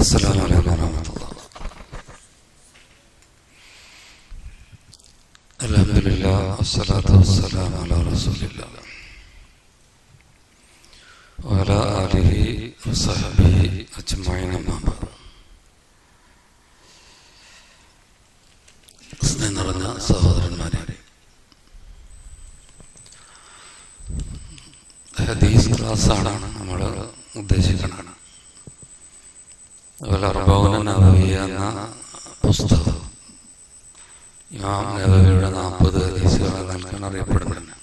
السلام عليكم ورحمة الله. الحمد لله والصلاة والسلام على رسول الله وعلى آله وصحبه أجمعين. أما بعد. സ്നേഹം നിറഞ്ഞ സഹോദരന്മാരെ, ഹദീസ് ക്ലാസ്സാണ് നമ്മൾ ഉദ്ദേശിക്കുന്നത്. അർബഊന നവവിയ്യ എന്ന പുസ്തകം ഇമാം നവവിയുടെ 40 ഹദീസുകൾ നൽകാൻ അറിയപ്പെടുന്നുണ്ട്.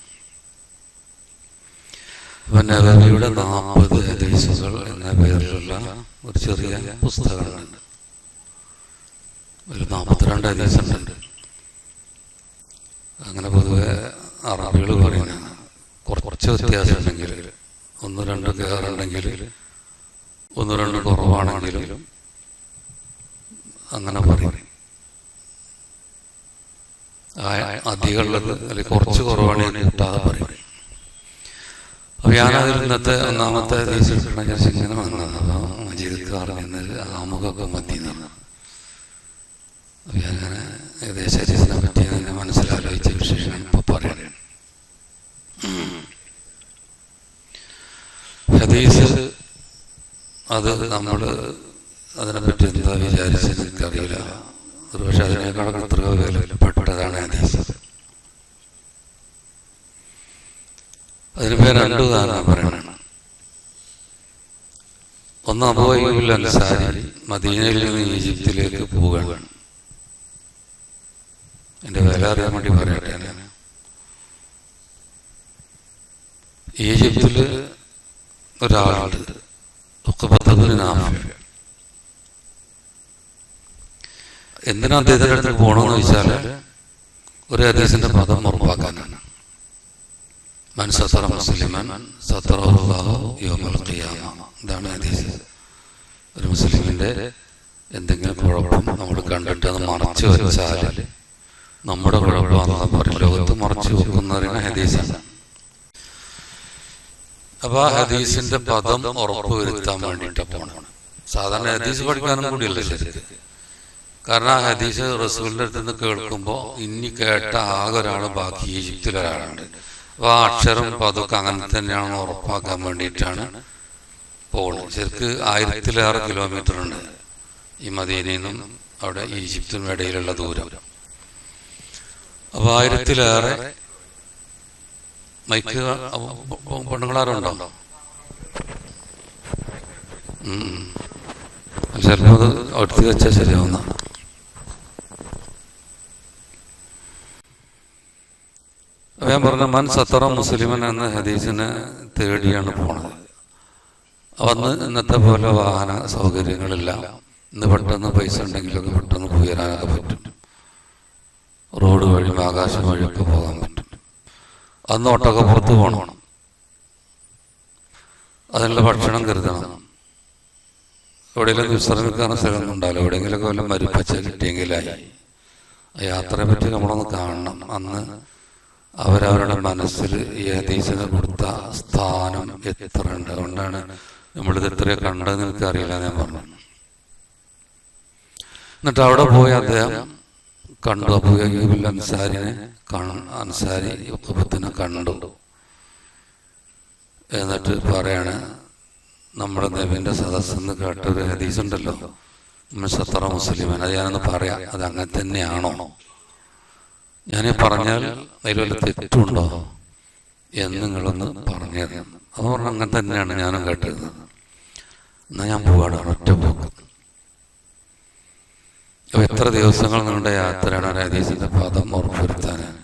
അപ്പൊ നവവിയുടെ 40 ഹദീസുകൾ എന്ന പേരിലുള്ള ഒരു ചെറിയ പുസ്തകമുണ്ട്. ഒരു 42 ഹദീസുണ്ട്. അങ്ങനെ പൊതുവെ അറബികൾ പറയുന്നത് കുറച്ച് വ്യത്യാസം ഉണ്ടെങ്കിൽ, 1-2 കയറുണ്ടെങ്കിൽ, 1-2 കുറവാണെങ്കിലും അങ്ങനെ പറയും. അധികമുള്ളത് അല്ലെങ്കിൽ കുറച്ച് കുറവാണെങ്കിൽ കിട്ടാതെ പറയും. അപ്പൊ ഞാനതിൽ ഇന്നത്തെ 1-ാമത്തെ ഹദീസ് ഇങ്ങനെ വന്നത്. അപ്പൊ മജീദ് പറഞ്ഞത് ആമുഖമൊക്കെ മതി എന്നാണ്. അപ്പൊ ഞാനങ്ങനെ ഏകദേശം ഹദീസിനെ പറ്റി അങ്ങനെ മനസ്സിലാലോചിച്ച വിശേഷം ഇപ്പൊ പറയാൻ. ഹദീസ് അത് നമ്മൾ അതിനെപ്പറ്റി എന്താ വിചാരിച്ചെന്ന് എനിക്കറിയില്ല. ഒരുപക്ഷെ അതിനേക്കാളൊക്കെ എത്രയോ വിലപ്പെട്ടതാണ് ഹദീസ്. അതിന് പേര് 2 ഉദാഹരണം പറയണം. ഒന്ന്, അബൂ അയ്യൂബ് അൻസാരി മദീനയിൽ നിന്ന് ഈജിപ്തിലേക്ക് പോവുകയാണ്. എൻ്റെ വില അറിയാൻ വേണ്ടി പറയട്ടെ. ഞാൻ ഈജിപ്തിൽ ഒരാളുണ്ട്, എന്തിനാ അദ്ദേഹത്തിന്റെ അടുത്ത് പോകണമെന്ന് ചോദിച്ചാൽ ഒരു ഹദീസിന്റെ പദം ഉറപ്പാക്കാനാണ്. മൻ സതറ മുസ്ലിമൻ സതറഹുല്ലാഹു യൗമൽ ഖിയാമ. ഇതാണ് ഹദീസ്. ഒരു മുസ്ലിമിന്റെ എന്തെങ്കിലും കുഴപ്പം നമ്മൾ കണ്ടിട്ട് അത് മറച്ചു വെച്ചാൽ നമ്മുടെ കുഴപ്പമാണെന്ന് പറയും. ലോകത്ത് മറച്ചു വെക്കുന്നവരാണ് ഹദീസാണ്. അപ്പൊ ആ ഹദീസിന്റെ പദം ഉറപ്പ് വരുത്താൻ വേണ്ടിയിട്ട് പോകണം. സാധാരണ ഹദീസ് പഠിക്കാനും കൂടിയല്ല ശരിക്ക്. കാരണം ആ ഹദീസ് റസൂലിന്റെ അടുത്ത് നിന്ന് കേൾക്കുമ്പോൾ ഇനി കേട്ട ആകെ ഒരാള് ബാക്കി ഈജിപ്തിലൊരാളുണ്ട്. അപ്പൊ ആ അക്ഷരം പതൊക്കെ അങ്ങനെ തന്നെയാണെന്ന് ഉറപ്പാക്കാൻ വേണ്ടിയിട്ടാണ് പോകുന്നത്. ശരിക്ക് 1000-ലേറെ കിലോമീറ്റർ ഉണ്ട് ഈ മദീനയിൽ നിന്നും അവിടെ ഈജിപ്തിനും ഇടയിലുള്ള ദൂരം. അപ്പൊ 1000-ലേറെ മൈക്ക് പെണ്ണുങ്ങളാരുണ്ടോ? ചിലപ്പോ അത് അടുത്ത് വെച്ചാൽ ശരിയാവുന്ന. ഞാൻ പറഞ്ഞ മൻ സത്തറ മുസ്ലിമൻ എന്ന ഹദീസിനെ തേടിയാണ് പോണത്. അന്ന് ഇന്നത്തെ പോലെ വാഹന സൗകര്യങ്ങളില്ല. ഇന്ന് പെട്ടെന്ന് പൈസ ഉണ്ടെങ്കിലൊക്കെ പെട്ടെന്ന് പോയിരാനൊക്കെ പറ്റും. റോഡ് വഴിയും ആകാശം വഴിയൊക്കെ പോകാൻ പറ്റും. അന്ന് ഒട്ടകപ്പുറത്ത് പോകണം, അതിനുള്ള ഭക്ഷണം കരുതണം. എവിടെയെങ്കിലും വിശ്രമിക്കാൻ സ്ഥലമൊന്നും ഉണ്ടാവില്ല. എവിടെയെങ്കിലൊക്കെ വല്ല മരുപ്പച്ച കിട്ടിയെങ്കിലായി. ആ യാത്രയെ പറ്റി നമ്മളൊന്ന് കാണണം. അന്ന് അവരവരുടെ മനസ്സിൽ ഈ ഹദീസിന് കൊടുത്ത സ്ഥാനം എത്ര ഉണ്ട്. അതുകൊണ്ടാണ് നമ്മളിത് എത്രയോ കണ്ടതെന്ന് എനിക്കറിയില്ല ഞാൻ പറഞ്ഞു. എന്നിട്ട് അവിടെ പോയി അദ്ദേഹം കണ്ടു. അബൂ അയ്യൂബ് അൻസാരിനെ അൻസാരി ഉഖബത്തിനെ കണ്ടു. എന്നിട്ട് പറയാണ്, നമ്മുടെ നബിന്റെ സദസ്സെന്ന് കേട്ടൊരു ഹദീസ് ഉണ്ടല്ലോ, സത്തറ മുസ്ലിമൻ, അത് ഞാനൊന്ന് പറയാം, അത് അങ്ങനെ തന്നെയാണോ? ഞാൻ പറഞ്ഞാൽ അതിൽ വല്ല തെറ്റുണ്ടോ എന്ന് നിങ്ങളൊന്ന് പറഞ്ഞു തരണം. അത് പറഞ്ഞാൽ അങ്ങനെ തന്നെയാണ് ഞാനും കേട്ടത്. എന്നാ ഞാൻ പോവാണ്, ഒറ്റ പോക്ക്. അപ്പൊ എത്ര ദിവസങ്ങൾ നിങ്ങളുടെ യാത്രയാണ് ഒരു ഹദീസിന്റെ പദം ഉറപ്പുവരുത്താനാണ്.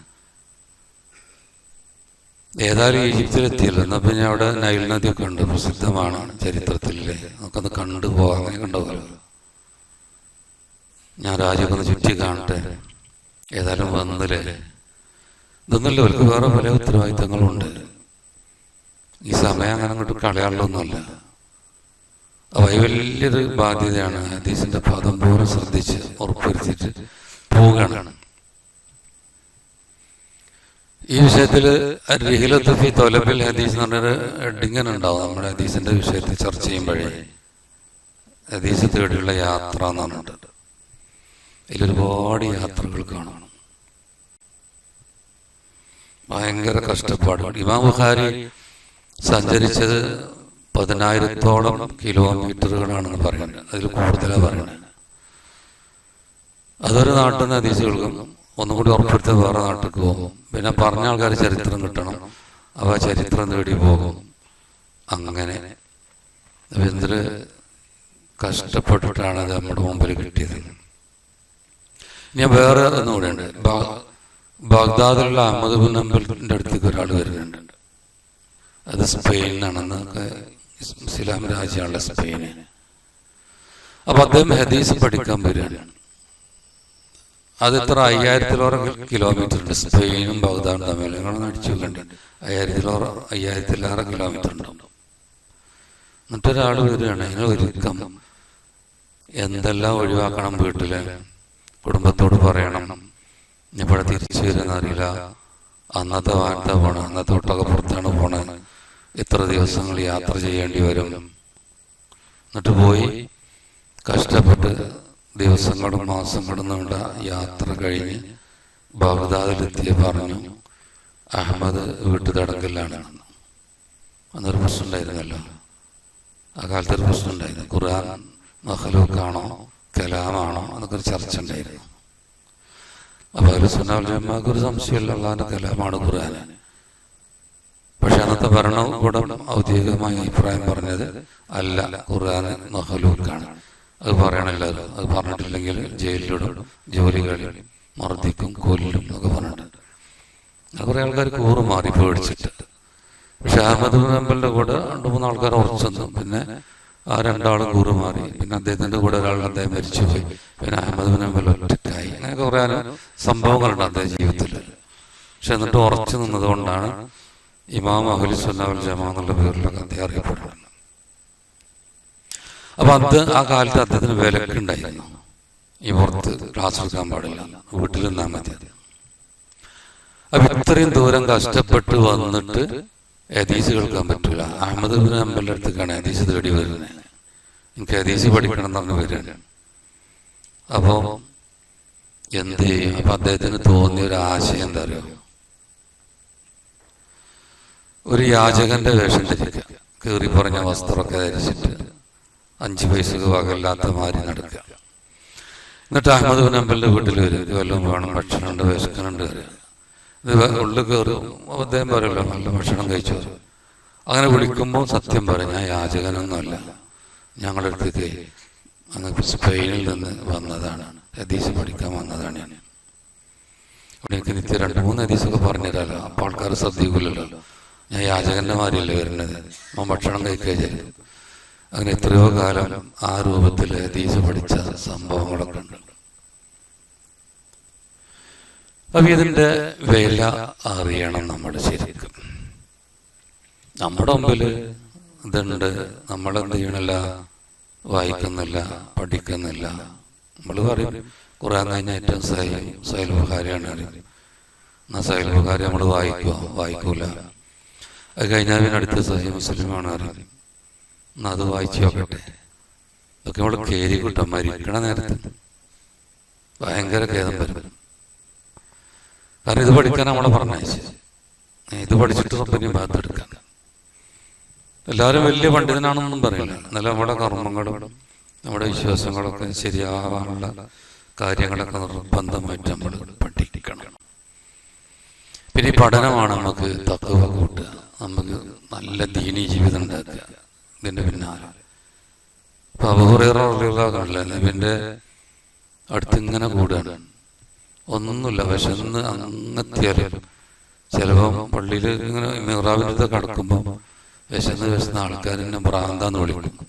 ഏതായാലും ഈജിപ്തിലെത്തിയല്ലോ. എന്നാ പിന്നെ അവിടെ നൈൽ നദിയൊക്കെ ഉണ്ട്, പ്രസിദ്ധമാണ് ചരിത്രത്തിലെ. നമുക്കൊന്ന് കണ്ടുപോകാം. അങ്ങനെ കണ്ടുപോകല്ലോ. ഞാൻ രാജ്യമൊക്കെ ഒന്ന് ചുറ്റി കാണട്ടെ. ഏതായാലും വന്നില്ലേ. ഇതൊന്നുമില്ല, അവർക്ക് വേറെ പല ഉത്തരവാദിത്തങ്ങളുണ്ട്. ഈ സമയം അങ്ങനെ അങ്ങോട്ട് കളയാനുള്ളതൊന്നുമല്ല. അവ വലിയൊരു ബാധ്യതയാണ്. ഹദീസിന്റെ പദം പൂർവ്വം ശ്രദ്ധിച്ച് ഉറപ്പുവരുത്തിയിട്ട് പോവുകയാണ്. ഈ വിഷയത്തിൽ റിഹിലത്ത് ഫി തൊലബിൽ ഹദീസ് എന്ന് പറഞ്ഞൊരു ഹെഡിങ്ങനെ ഉണ്ടാവും നമ്മുടെ ഹദീസിന്റെ വിഷയത്തിൽ ചർച്ച ചെയ്യുമ്പോഴേ. ഹദീസ് തേടിയുള്ള യാത്ര എന്ന് പറഞ്ഞിട്ടുണ്ട്. അതിലൊരുപാട് യാത്രകൾ കാണണം, ഭയങ്കര കഷ്ടപ്പാടുകൾ. ഇമാം ബുഖാരി സഞ്ചരിച്ചത് 10,000-ഓളം കിലോമീറ്ററുകളാണെന്ന് പറയുന്നത്. അതിൽ കൂടുതലാണ് പറയുന്നത്. അതൊരു നാട്ടിൽ നിന്ന് ഹദീസുകൾക്കും ഒന്നും കൂടി ഉറപ്പെടുത്തി വേറെ നാട്ടിലേക്ക് പോകും. പിന്നെ പറഞ്ഞ ആൾക്കാർ ചരിത്രം കിട്ടണം, അവ ചരിത്രം തേടി പോകും. അങ്ങനെ എന്തൊരു കഷ്ടപ്പെട്ടിട്ടാണ് അത് നമ്മുടെ മുമ്പിൽ കിട്ടിയത്. ഇനി വേറെ ഒന്നുകൂടെ ഉണ്ട്. ബാഗ്ദാദിലുള്ള അഹമ്മദ് ബിൻ ഹംബലിന്റെ അടുത്തേക്ക് ഒരാൾ വരുന്നുണ്ട്. അത് സ്പെയിനാണെന്നൊക്കെ, ഇസ്ലാം രാജ്യമുള്ള സ്പെയിന്. അപ്പൊ അദ്ദേഹം ഹദീസ് പഠിക്കാൻ വരികയാണ്. അത് ഇത്ര 5000-ഓളം കിലോമീറ്റർ ഉണ്ട് സ്പെയിനും ബാഗ്ദാദും തമ്മിൽ. നിങ്ങളൊന്ന് അടിച്ചു നോക്കണ്ട്, 5000-ലേറെ കിലോമീറ്റർ ഉണ്ടാവും. എന്നിട്ടൊരാൾ വരികയാണ്. അതിന് ഒരുക്കം എന്തെല്ലാം ഒഴിവാക്കണം, വീട്ടില് കുടുംബത്തോട് പറയണം, ഇവിടെ തിരിച്ചു വരുന്ന അറിയില്ല, അന്നത്തെ വാർത്ത പോണ, അന്നത്തെ ഒട്ടകപ്പുറത്താണ് പോണ, ഇത്ര ദിവസങ്ങൾ യാത്ര ചെയ്യേണ്ടി വരും. എന്നിട്ട് പോയി കഷ്ടപ്പെട്ട് ദിവസങ്ങളും മാസങ്ങളും നീണ്ട യാത്ര കഴിഞ്ഞ് ബാഗ്ദാദിലെത്തിയ പറഞ്ഞു, അഹമ്മദ് വീട്ടുതടങ്കലാണ്. അന്നൊരു പ്രശ്നം ഉണ്ടായിരുന്നല്ലോ, ആ കാലത്തൊരു പ്രശ്നം ഉണ്ടായിരുന്നു. ഖുർആൻ മഖ്ലൂഖാണോ കലാമാണോ എന്നൊക്കെ ഒരു ചർച്ച ഉണ്ടായിരുന്നു. അപ്പൊ അഹ്ലുസുന്ന വൽ ജമാഅക്ക് ഒരു സംശയമില്ല, അല്ലാഹുവിന്റെ കലാമാണ് ഖുർആൻ. പക്ഷെ അന്നത്തെ ഭരണകൂടം ഔദ്യോഗികമായ അഭിപ്രായം പറഞ്ഞത് അല്ല, ഖുർആൻ മഖ്ലൂഖാണ്. അത് പറയണല്ലോ, അത് പറഞ്ഞിട്ടില്ലെങ്കിൽ ജയിലിലിടും, ജോലികളിൽ മർദ്ദിക്കും, കൊല്ലും എന്നൊക്കെ പറഞ്ഞിട്ടുണ്ട്. കുറെ ആൾക്കാർ കൂറ് മാറി പേടിച്ചിട്ട്. പക്ഷെ അഹമ്മദ് ബിൻ ഹംബലിന്റെ കൂടെ 2-3 ആൾക്കാർ ഉറച്ചെന്നു. പിന്നെ ആ 2 ആളും കൂറ് മാറി. പിന്നെ അദ്ദേഹത്തിന്റെ കൂടെ ഒരാൾ അദ്ദേഹം മരിച്ചുപോയി. പിന്നെ അഹമ്മദ് ബിൻ ഹംബൽ ഒറ്റക്കായി. അങ്ങനെയൊക്കെ പറയാൻ സംഭവങ്ങളുണ്ട് അദ്ദേഹം ജീവിതത്തിൽ. പക്ഷെ എന്നിട്ട് ഉറച്ചു നിന്നതുകൊണ്ടാണ് ഇമാം അഹ്ലുസ് സുന്ന വൽ ജമാഅ എന്നുള്ള പേരിലൊക്കെ അദ്ദേഹം അറിയപ്പെടുന്നത്. അപ്പൊ ആ കാലത്ത് അദ്ദേഹത്തിന് വിലക്കുണ്ടായിരുന്നു. ഈ പുറത്ത് ക്ലാസ് എടുക്കാൻ പാടില്ല, വീട്ടിൽ നിന്നാൽ മതി. അപ്പൊ ഇത്രയും ദൂരം കഷ്ടപ്പെട്ട് വന്നിട്ട് ഹദീസ് കേൾക്കാൻ പറ്റൂല. അഹമ്മദ് ബിൻ ഹംബലിന്റെ അടുത്തേക്കാണ് ഹദീസ് തേടി വരുന്നത്. എനിക്ക് ഹദീസ് പഠിക്കണം എന്ന് പറഞ്ഞ് വരികയാണ്. അപ്പോ എന്ത് ചെയ്യും? അപ്പൊ അദ്ദേഹത്തിന് തോന്നിയ ഒരു ആശയം എന്താ അറിയോ? ഒരു യാചകന്റെ വേഷം ധരിക്കുക, കീറി പറഞ്ഞ വസ്ത്രമൊക്കെ ധരിച്ചിട്ട് 5 പൈസക്ക് വകയില്ലാത്ത മാതിരി നടക്കുക. എന്നിട്ട് അഹമ്മദ് ബിൻ ഹംബലിന്റെ വീട്ടിൽ വരും. വല്ലതും വേണം, ഭക്ഷണമുണ്ട്, വിശക്കനുണ്ട്. ഇത് ഉള്ളിൽ കയറി അദ്ദേഹം പറയല്ലോ, നല്ല ഭക്ഷണം കഴിച്ചു. അങ്ങനെ വിളിക്കുമ്പോൾ സത്യം പറയും, ഞാൻ യാചകനൊന്നുമല്ല, ഞങ്ങളുടെ അടുത്തേക്ക് അങ്ങ് സ്പെയിനിൽ നിന്ന് വന്നതാണ്, ഹദീസ് പഠിക്കാൻ വന്നതാണ് ഞാൻ. അവിടെ എനിക്ക് നിത്യം 2-3 ഹദീസൊക്കെ പറഞ്ഞുതരാമല്ലോ. അപ്പോൾ ആൾക്കാർ ശ്രദ്ധിക്കില്ലല്ലോ, ഞാൻ യാചകന്റെ മാതിരിയല്ലേ വരുന്നത്, ഞാൻ ഭക്ഷണം കഴിക്കുക ചെയ്തു. അങ്ങനെ എത്രയോ കാലം ആ രൂപത്തിൽ ഹദീസ് പഠിച്ച സംഭവങ്ങളൊക്കെ ഉണ്ട്. അപ്പൊ ഇതിന്റെ വില അറിയണം നമ്മൾ ശരിക്കും. നമ്മുടെ മുമ്പിൽ ഇതുണ്ട്, നമ്മളെന്ത് ചെയ്യണില്ല, വായിക്കുന്നില്ല, പഠിക്കുന്നില്ല. നമ്മൾ പറയും ഖുർആൻ കഴിഞ്ഞ ഏറ്റവും സഹീഹ് ബുഖാരിയാണ് അറിയും. എന്നാൽ സഹീഹ് ബുഖാരി നമ്മൾ വായിക്കൂല. അത് കഴിഞ്ഞാൽ പിന്നെ അടുത്ത സഹീഹ് മുസ്ലിമാണ് അറിയും. എന്നാൽ അത് വായിച്ചു നോക്കട്ടെ. ഇതൊക്കെ നമ്മൾ കേരി കൂട്ടാം. മരിക്കണ നേരത്ത് ഭയങ്കര ഖേദം വരും. കാരണം ഇത് പഠിക്കാൻ നമ്മളെ പറഞ്ഞയച്ചു, ഇത് പഠിച്ചിട്ട് റബ്ബിനെയും ഭാഗത്തെടുക്കാൻ. എല്ലാവരും വലിയ പണ്ഡിതനാണെന്നൊന്നും പറയില്ല. എന്നാലും നമ്മുടെ കർമ്മങ്ങളും നമ്മുടെ വിശ്വാസങ്ങളൊക്കെ ശരിയാവാനുള്ള കാര്യങ്ങളൊക്കെ നിർബന്ധമായിട്ട് നമ്മൾ പഠിക്കണം. പിന്നെ ഈ പഠനമാണ് നമുക്ക് തഖ്വ കൂട്ടുക, നമുക്ക് നല്ല ദീനീ ജീവിതം ഉണ്ടാക്കുക. ഇതിന്റെ പിന്നാലെ ഇപ്പൊ അബൂ ഹുറൈറ റളിയല്ലാഹു അൻഹു നബിന്റെ അടുത്ത് ഇങ്ങനെ കൂടുകയാണ്. ഒന്നുമില്ല, വിശന്ന് അങ്ങെത്തിയാലും ചിലപ്പോൾ പള്ളിയിൽ ഇങ്ങനെ മിഹ്റാബിൻ്റെ കടക്കുമ്പോൾ വിശന്ന് ആൾക്കാർ എന്നെ ഭ്രാന്താന്ന് വിളിക്കും.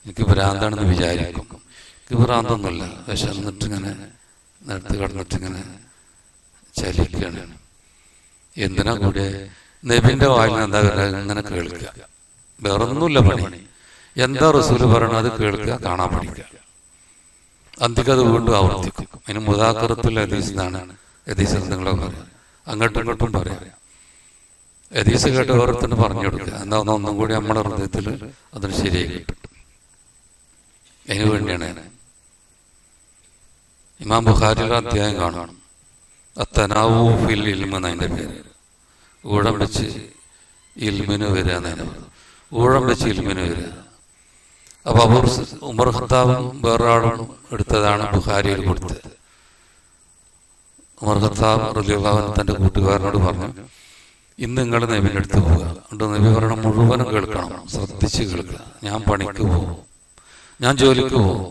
എനിക്ക് ഭ്രാന്താണെന്ന് വിചാരിക്കും. എനിക്ക് ഭ്രാന്തൊന്നുമില്ല, വിശന്നിട്ടിങ്ങനെ നിലത്ത് കിടന്നിട്ടിങ്ങനെ ചലിക്കുകയാണ്. എന്തിനാ കൂടെ നബിന്റെ വായിൽ എന്താ ഇങ്ങനെ കേൾക്കുക, വേറൊന്നുമില്ല പണി. എന്താ റസൂല് പറയണത് അത് കേൾക്കുക, കാണാൻ പഠിക്കുക. അന്തിക്കത് വീണ്ടും ആവർത്തിക്കും. അതിന് മുദാക്കറത്തുൽ ഹദീസ് എന്നാണ് ഹദീസ് നിങ്ങളൊക്കെ പറയാം. അങ്ങോട്ടും ഇങ്ങോട്ടും പറയാം. ഹദീസ് കേട്ട് ഓരോരുത്തരും പറഞ്ഞു കൊടുക്കുക. എന്താ ഒന്നും കൂടി നമ്മുടെ ഹൃദയത്തിൽ അതിന് ശരിയായി കിട്ടും. അതിനു വേണ്ടിയാണ് ഇമാം ബുഖാരിയുടെ അധ്യായം കാണണം, അത്തനാവൂഫിൽ ഇൽമ എന്നതിൻ്റെ പേര്. ഊഴം വെച്ച് ഇൽമിന് വരിക എന്നതിന് പറയും. ഊഴം വെച്ച് ഇൽമിന് വരിക. അപ്പൊ ഉമർ ഖത്താബും വേറൊരാളും എടുത്തതാണ് ബുഖാരിയിൽ കൊടുത്തത്. ഉമർ ഖത്താബ് റളിയല്ലാഹു അൻഹു തൻ്റെ കൂട്ടുകാരനോട് പറഞ്ഞു, ഇന്ന് നിങ്ങൾ നബിൻ്റെ അടുത്ത് പോവുക. എന്നിട്ട് നബി പറയണം മുഴുവനും കേൾക്കണം, ശ്രദ്ധിച്ച് കേൾക്കുക. ഞാൻ പണിക്ക് പോകും, ഞാൻ ജോലിക്ക് പോകും,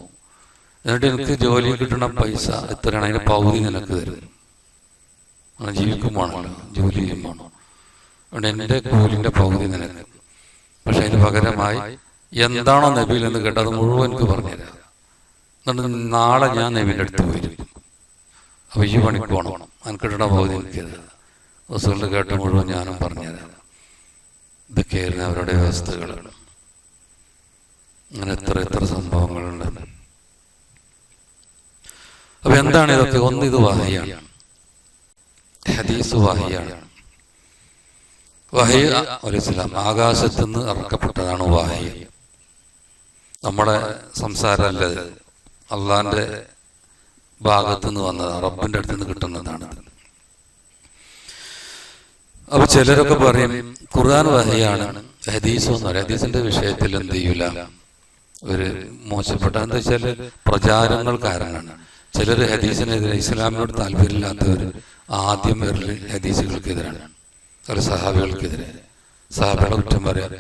എന്നിട്ട് എനിക്ക് ജോലി കിട്ടണ പൈസ എത്രയാണ് അതിന് പകുതി നിനക്ക് തരും. അങ്ങനെ ജീവിക്കുമ്പോണല്ലോ, ജോലി ചെയ്യുമ്പോണോ, അതുകൊണ്ട് എൻ്റെ കൂലിൻ്റെ പകുതി നിനക്ക്. പക്ഷെ അതിന് പകരമായി എന്താണോ നബിയിൽ എന്ന് കേട്ടത് മുഴുവൻ എനിക്ക് പറഞ്ഞുതരാം. എന്നിട്ട് നാളെ ഞാൻ നബിൻ്റെ അടുത്ത് പോയിരിക്കും. അപ്പൊ ഈ പണിക്ക് പോകണം, എനിക്ക് കിട്ടണ പകുതി എനിക്ക് റസൂലിന്റെ കേട്ട മുഴുവൻ ഞാനും പറഞ്ഞുതരാം. ഇതൊക്കെയായിരുന്നു അവരുടെ വ്യവസ്ഥകൾ. അങ്ങനെ എത്ര സംഭവങ്ങളുണ്ട്. അപ്പൊ എന്താണ് ഇതൊക്കെ? ഒന്ന്, ഇത് വഹയാണ്, ഹദീസ് വഹയാണ്. വഹി അലൈഹിസ്സലാം ആകാശത്ത് നിന്ന് ഇറക്കപ്പെട്ടതാണ് വഹി. നമ്മുടെ സംസാരമല്ല, അള്ളാന്റെ ഭാഗത്തുനിന്ന് വന്നതാണ്, റബ്ബിന്റെ അടുത്ത് നിന്ന് കിട്ടുന്നതാണ്. അപ്പൊ ചിലരൊക്കെ പറയും ഖുർആൻ വഹയാണ്, ഹദീസ് എന്ന് പറയും. ഹദീസിന്റെ വിഷയത്തിൽ എന്ത് ചെയ്യൂല, ഒരു മോശപ്പെട്ട എന്താ വെച്ചാല് പ്രചാരങ്ങൾ കാരണമാണ്. ചിലർ ഹദീസിനെതിരെ, ഇസ്ലാമിനോട് താല്പര്യമില്ലാത്തവർ ആദ്യം വരല് ഹദീസുകൾക്കെതിരാണ്, ചില സഹാബികൾക്കെതിരെ. സഹാബികളെ കുറ്റം പറയാം,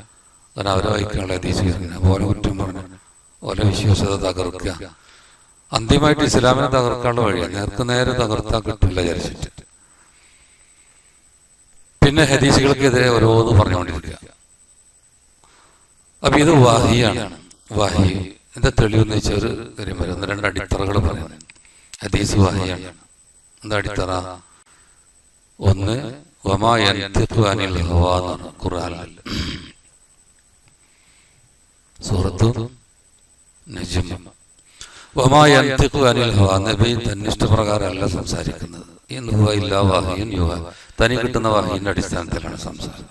കാരണം അവരെ വായിക്കാനുള്ള ഹദീസ് വരുന്നത്, ഓരോ കുറ്റം പറഞ്ഞ് ഓരോ വിശ്വാസത തകർക്കുക. അന്തിമമായിട്ട് ഇസ്ലാമിനെ തകർക്കാനുള്ള വഴിയാണ്. നേരെ തകർത്താൻ കിട്ടില്ല വിചാരിച്ചിട്ട് പിന്നെ ഹദീസുകൾക്കെതിരെ ഓരോന്ന് പറഞ്ഞുകൊണ്ടിരിക്കുക. അപ്പൊ ഇത് വഹിയാണ്. വഹി എന്താ തെളിവെന്ന് വെച്ചാൽ ഒരു കാര്യം പറയും, ഒന്ന് രണ്ട് അടിത്തറകൾ പറയുന്നത്. ഹദീസ് വഹിയാണ്. എന്താ അടിത്തറ? ഒന്ന്, വമാ യൻതിഖു അനിൽ ഹവാ എന്നാണ് ഖുർആനിൽ, സൂറത്തു നജ്ം. വമാ യൻതിഖു അനിൽ ഹവാ, നബി തന്നിഷ്ടപ്രകാരമല്ല സംസാരിക്കുന്നത്. തനി കിട്ടുന്ന വഹീന്റെ അടിസ്ഥാനത്തിലാണ് സംസാരം.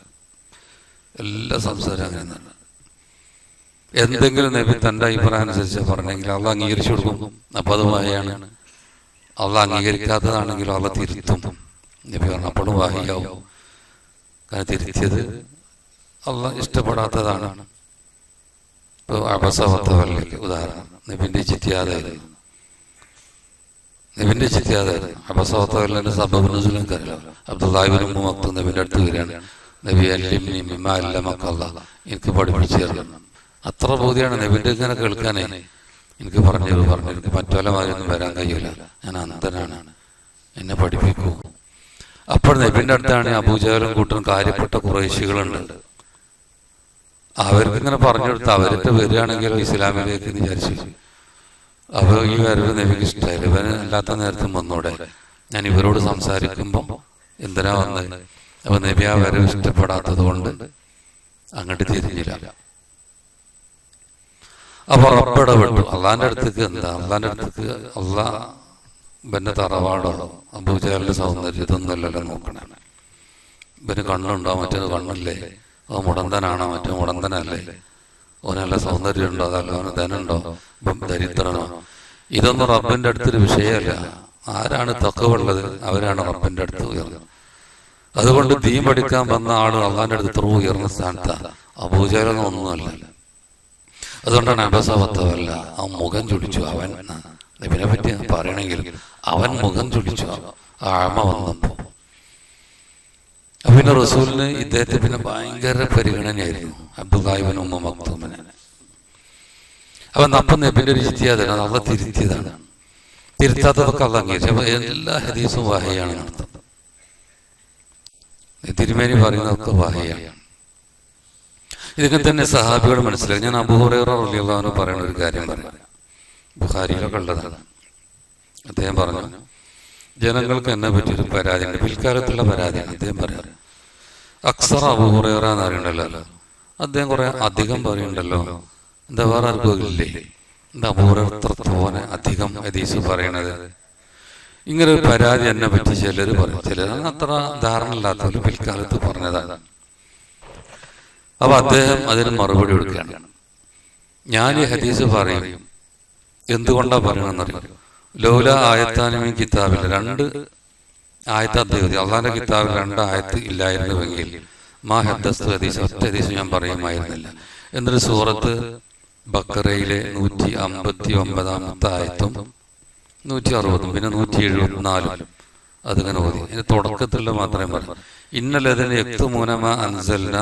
എല്ലാ സംസാരം അങ്ങനെ. എന്തെങ്കിലും നബി തന്റെ അഭിപ്രായം അനുസരിച്ച് പറഞ്ഞെങ്കിൽ അള്ളാഹ് അംഗീകരിച്ചു കൊടുക്കും, അപ്പൊ അത് വഹയാണ്. അള്ളാഹ് അംഗീകരിക്കാത്തതാണെങ്കിലും അള്ളാഹ് തിരുത്തും. നബി പറഞ്ഞു അപ്പോഴും വഹിയാവും. കാരണം തിരുത്തിയത് അള്ളാഹ് ഇഷ്ടപ്പെടാത്തതാണ്. ഇപ്പൊ അബസവത്തവല്ലേക്ക് ഉദാഹരണം, നബിന്റെ ജിത്യാദായിരുന്നു. നബിന്റെ ജിത്യാദായിരുന്നു. അബസവത്തവല്ലിന്റെ സബബ് നുസൂലും കറിയാം. അബ്ദുല്ലാഹി ഇബ്നു ഉമ്മ മക്തൂം നബിന്റെ അടുത്ത് വരികയാണ്, നബി അല്ലിംനി മിമ്മാ അല്ലമക അല്ലാഹ്, എനിക്ക് പഠിപ്പിച്ചു തരണം. അത്ര ബോധ്യമാണ് നബിന്റെ ഇങ്ങനെ കേൾക്കാനേ. എനിക്ക് പറഞ്ഞു എനിക്ക് മറ്റൊല്ല മാതിരിയൊന്നും വരാൻ കഴിയൂല, ഞാൻ അന്ധനാണ്, എന്നെ പഠിപ്പിക്കൂ. അപ്പോൾ നബിന്റെ അടുത്താണ് അബൂജഹലും കൂട്ടും കാര്യപ്പെട്ട ഖുറൈശികളുണ്ട്. അവർക്ക് ഇങ്ങനെ പറഞ്ഞു കൊടുത്ത് അവരുടെ വരികയാണെങ്കിൽ ഇസ്ലാമിലേക്ക് വിചാരിച്ചു. അപ്പൊ ഈ വരവ് നബിക്ക് ഇഷ്ടമായില്ല. ഇവന് അല്ലാത്ത നേരത്തും വന്നൂടെ, ഞാൻ ഇവരോട് സംസാരിക്കുമ്പോ എന്തിനാ വന്നത്? അപ്പൊ നബി ആ വരവ് ഇഷ്ടപ്പെടാത്തത് കൊണ്ട് അങ്ങോട്ട് തിരിഞ്ഞില്ല. അപ്പൊ റബ്ബിടപെട്ടു. അള്ളാന്റെ അടുത്തേക്ക് എന്താ, അള്ളാന്റെ അടുത്തേക്ക് അള്ളാഹ് ഇവന്റെ തറവാടോ അബൂജഹലിന്റെ സൗന്ദര്യം ഇതൊന്നുമല്ലല്ലോ നോക്കണേ. ഇവന് കണ്ണുണ്ടോ, മറ്റൊരു കണ്ണില്ലേ, ഓ മുടന്തനാണോ, മറ്റോ മുടന്തനല്ലേ, ഓന് നല്ല സൗന്ദര്യം ഉണ്ടോ, അതല്ല ഓന് ധനുണ്ടോ, ദരിദ്രനോ, ഇതൊന്നും റബ്ബിന്റെ അടുത്തൊരു വിഷയമല്ല. ആരാണ് തഖ്വയുള്ളത് അവരാണ് റബ്ബിന്റെ അടുത്ത് ഉയർന്നത്. അതുകൊണ്ട് ദീൻ പഠിക്കാൻ വന്ന ആള് അള്ളാന്റെ അടുത്ത് ഇത്ര ഉയർന്ന സ്ഥാനത്താണ്. അബൂജഹലൊന്നും ഒന്നുമല്ല. അതുകൊണ്ടാണ് അബസവത്തവല്ല, ആ മുഖം ചുളിച്ചു. അവൻ നബിനെ പറ്റി പറയണമെങ്കിൽ അവൻ മുഖം ചുളിച്ചു ആമ വന്നപ്പോ. പിന്നെ റസൂലിന് ഇദ്ദേഹത്തെ പിന്നെ ഭയങ്കര പരിഗണനയായിരുന്നു, അബ്ദുല്ലാഹി ഇബ്നു ഉമ്മ മക്തൂമിനെ. അപ്പം നബിന്റെ ഒരു ജിത്യാദാണ്, അള്ളാഹ് തിരുത്തിയതാണ്. തിരുത്താത്തതൊക്കെ അള്ളാഹ് അംഗീകരിച്ചു. അപ്പൊ എല്ലാ ഹദീസും വഹയാണ് നടത്തുന്നത്. തിരുമേനി പറയുന്നതൊക്കെ വഹയാണ്. ഇതൊക്കെ തന്നെ സഹാബികൾ മനസ്സിലാക്കി. ഞാൻ അബൂ ഹുറൈറ റളിയല്ലാഹു അൻഹു പറയുന്ന ഒരു കാര്യം പറയാം, ബുഖാരിയിലൊക്കെ ഉള്ളതാണ്. അദ്ദേഹം പറഞ്ഞു, ജനങ്ങൾക്ക് എന്നെ പറ്റിയൊരു പരാതിയുണ്ട്, പിൽക്കാലത്തുള്ള പരാതിയാണ്. അദ്ദേഹം പറയാം, അക്സർ അബൂ ഹുറൈറ എന്ന് അറിയണ്ടല്ലോ, അദ്ദേഹം കുറെ അധികം പറയുന്നുണ്ടല്ലോ, എന്താ വേറെ ആർക്കും ഇല്ലേ? എന്താ അബൂ ഹുറൈറ എത്ര തോനെ അധികം ഹദീസ് പറയണത്? ഇങ്ങനെ ഒരു പരാതി എന്നെ പറ്റി ചിലർ പറയും. ചിലർ അത്ര ധാരണ ഇല്ലാത്തവർ പിൽക്കാലത്ത് പറഞ്ഞതാണ്. അപ്പൊ അദ്ദേഹം അതിന് മറുപടി കൊടുക്കുകയാണ്, ഞാൻ ഈ ഹദീസ് പറയും, എന്തുകൊണ്ടാണ് പറയണമെന്നറിയാം. ലൗല ആയത്താനിമീൻ കിതാബിൽ 2 ആയത്ത് അദ്ദേഹം അള്ളാന്റെ കിതാബിൽ 2 ആയത്ത് ഇല്ലായിരുന്നുവെങ്കിൽ മാ ഹദ്ദസ്തു ഹദീസ്, ഒറ്റ ഹദീസ് ഞാൻ പറയുമായിരുന്നില്ല. എന്നൊരു സൂറത്ത് ബക്കറയിലെ 159 ആയത്തും 160 പിന്നെ 174 അതിങ്ങനെ ഓതി. ഇതിന് തുടക്കത്തിലുള്ള മാത്രമേ പറയൂ. ഇന്നലതിന് യക്തുമൂന മാ അൻസൽന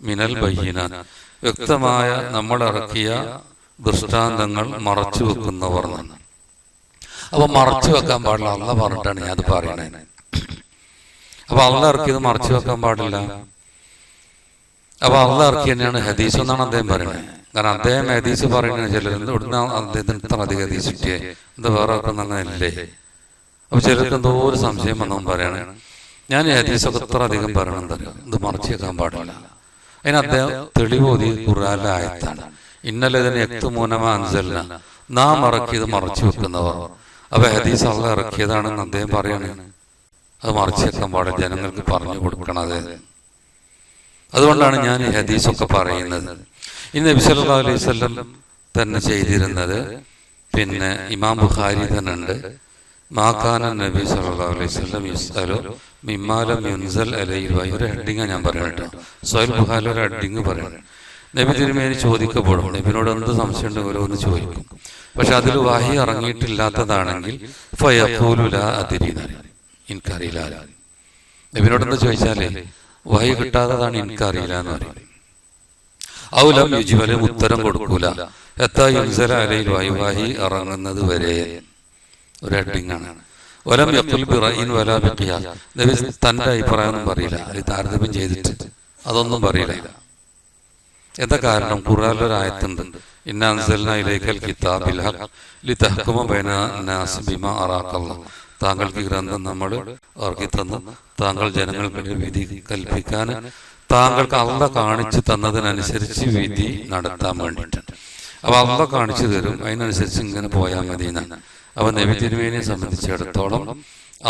മിനൽ ബയ്യിനാത്ത്, വ്യക്തമായ നമ്മൾ ഇറക്കിയ ദൃഷ്ടാന്തങ്ങൾ മറച്ചു വെക്കുന്നവർ. അപ്പൊ മറച്ചു വെക്കാൻ പാടില്ല, അള്ളാഹ് പറഞ്ഞിട്ടാണ് ഞാൻ അത് പറയണേ. അപ്പൊ അള്ളാഹ് ഇറക്കിയത് മറച്ചു വെക്കാൻ പാടില്ല. അപ്പൊ അള്ളാഹ് ഇറക്കി തന്നെയാണ് ഹദീസ് എന്നാണ് അദ്ദേഹം പറയുന്നത്. കാരണം അദ്ദേഹം ഹദീസ് പറയുന്നത് ചിലർ ഇവിടുന്ന് അദ്ദേഹത്തിന് ഇത്ര അധികം ഹദീസ് കിട്ടിയേ, എന്താ വേറെ ആർക്കൊന്നും അങ്ങനെയല്ലേ. അപ്പൊ ചിലർക്ക് എന്തോ ഒരു സംശയം വന്നവൻ പറയാണ്, ഞാൻ ഹദീസൊക്കെ ഇത്ര അധികം പറയണം എന്താ പറയുക, ഇത് മറച്ചു വെക്കാൻ പാടില്ല. അതിന് അദ്ദേഹം തെളിവോതി ഖുർആനിലെ ആയത്താണ്, ഇന്നലതിന് യക്തുമൂന മാ അൻസൽന, നാം ഇറക്കിയത് മറച്ചു വെക്കുന്നവർ. അപ്പൊ ഹദീസ് അള്ളാഹ് ഇറക്കിയതാണെന്ന് അദ്ദേഹം പറയാണ്, അത് മറച്ചു വെക്കാൻ പാടില്ല, ജനങ്ങൾക്ക് പറഞ്ഞു കൊടുക്കണത്. അതുകൊണ്ടാണ് ഞാൻ ഈ ഹദീസൊക്കെ പറയുന്നത്. ഇന്ന് നബി സല്ലല്ലാഹു അലൈഹി വസല്ലം തന്നെ ചെയ്തിരുന്നത്, പിന്നെ ഇമാം ബുഖാരി തന്നെ ഉണ്ട്, മാകാന നബി സല്ലല്ലാഹു അലൈഹി വസല്ലം യസ്അലു മിമ്മാ ലം യുൻസൽ അലൈഹി വഹി. ഒരു ഹെഡിങ് ഞാൻ പറയണം കേട്ടോ, സ്വഹീൽ ബുഖാരി ഒരു ഹെഡിങ് പറയണം. നബി തിരുമേനി ചോദിക്കപ്പെടും, നബിനോട് എന്ത് സംശയം ഉണ്ട് ഓരോന്ന് ചോദിക്കും. പക്ഷെ അതിൽ വഹി ഇറങ്ങിയിട്ടില്ലാത്തതാണെങ്കിൽ ഫയഖൂലു ലാ അദ്രി, എനിക്കറിയില്ല. നബിനോടെന്ന് ചോദിച്ചാലേ വഹി കിട്ടാത്തതാണ് എനിക്കറിയില്ല എന്ന് പറയും. ഔലം യുജ്വലും ഉത്തരം കൊടുക്കൂല, ഹത്താ യുൻസല അലൈഹി വഹി, വഹി ഇറങ്ങുന്നത് വരെ. ഒരു ഹെഡിങ്ങാണ്. വലം യഖുൽ ബിറഅയിൻ വലാ ബിഖിയാസ്, നബി തന്റെ അഭിപ്രായമൊന്നും പറയില്ല, അത് താരതമ്യം ചെയ്തിട്ട് അതൊന്നും പറയില്ല. എന്താ കാരണം? ഖുർആനിലൊരു ആയത്തുണ്ട്, ഇന്നാ അൻസൽനാ ഇലൈക്കൽ കിതാബ ബിൽ ഹഖ് ലിതഹ്കുമ ബൈന നാസ് ബിമാ അറാകല്ലാഹ്, താങ്കൾക്ക് ഗ്രന്ഥം നമ്മൾ ഇറക്കി തന്നു, താങ്കൾ ജനങ്ങൾക്കിടയിൽ വിധി കൽപ്പിക്കാൻ, താങ്കൾക്ക് അള്ളാഹ് കാണിച്ചു തന്നതിനനുസരിച്ച് വിധി നടത്താൻ വേണ്ടിയിട്ടാണ്. അപ്പൊ അള്ളാഹ് കാണിച്ചു തരും, അതിനനുസരിച്ച് ഇങ്ങനെ പോയാൽ മതി എന്നാണ്. അപ്പൊ നബി തിരുമേനിയെ സംബന്ധിച്ചിടത്തോളം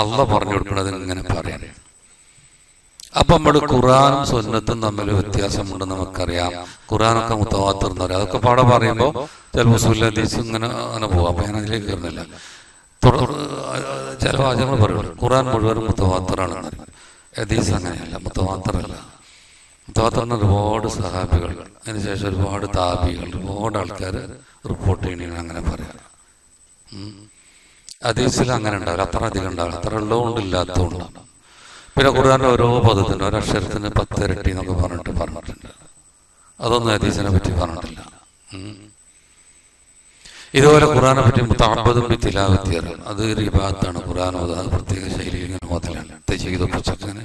അള്ളാഹ് പറഞ്ഞു കൊടുക്കുന്നത് ഇങ്ങനെ പറയാൻ. അപ്പൊ നമ്മൾ ഖുർആനും സുന്നത്തും തമ്മിൽ വ്യത്യാസമുണ്ടെന്ന് നമുക്കറിയാം. ഖുർആനൊക്കെ മുത്തവാത്തിർ എന്ന് പറയും, അതൊക്കെ പാടെ പറയുമ്പോൾ ചില ഉസൂൽ ഹദീസ് ഇങ്ങനെ പോവാം. അപ്പൊ ഞാൻ അതിലേക്ക് കയറുന്നില്ല. ചില വാചകങ്ങൾ പറയും ഖുർആൻ മുഴുവനും മുത്തവാത്തിറാണെന്ന് പറയും. ഹദീസ് അങ്ങനെയല്ല, മുത്തവാത്തിറല്ല. മുത്തവാത്തിറിന് ഒരുപാട് സഹാബികൾ, അതിനുശേഷം ഒരുപാട് താബികൾ, ഒരുപാട് ആൾക്കാർ റിപ്പോർട്ട് ചെയ്യണ അങ്ങനെ പറയാം. ഹദീസിൽ അങ്ങനെ ഉണ്ടാവില്ല, അത്ര അധികം ഉണ്ടാവില്ല, അത്ര ഉള്ളതുകൊണ്ട് ഇല്ലാത്തതുകൊണ്ടാണ്. പിന്നെ ഖുർആന്റെ ഓരോ പദത്തിന് ഒരക്ഷരത്തിന് 10 ഇരട്ടി എന്നൊക്കെ പറഞ്ഞിട്ടുണ്ട്. അതൊന്നും ഹദീസിനെ പറ്റി പറഞ്ഞിട്ടില്ല. ഇതുപോലെ ഖുർആനെ പറ്റി മുതഅബ്ബദുൻ ബിതിലാവത്തി, അത് ഒരു ഇബാദത്താണ്. ഖുർആൻ ഓതാൻ പ്രത്യേക ശൈലിയിൽ ഇങ്ങനെ ഓതലാണ്, തജ്വീദ് പഠിച്ചങ്ങനെ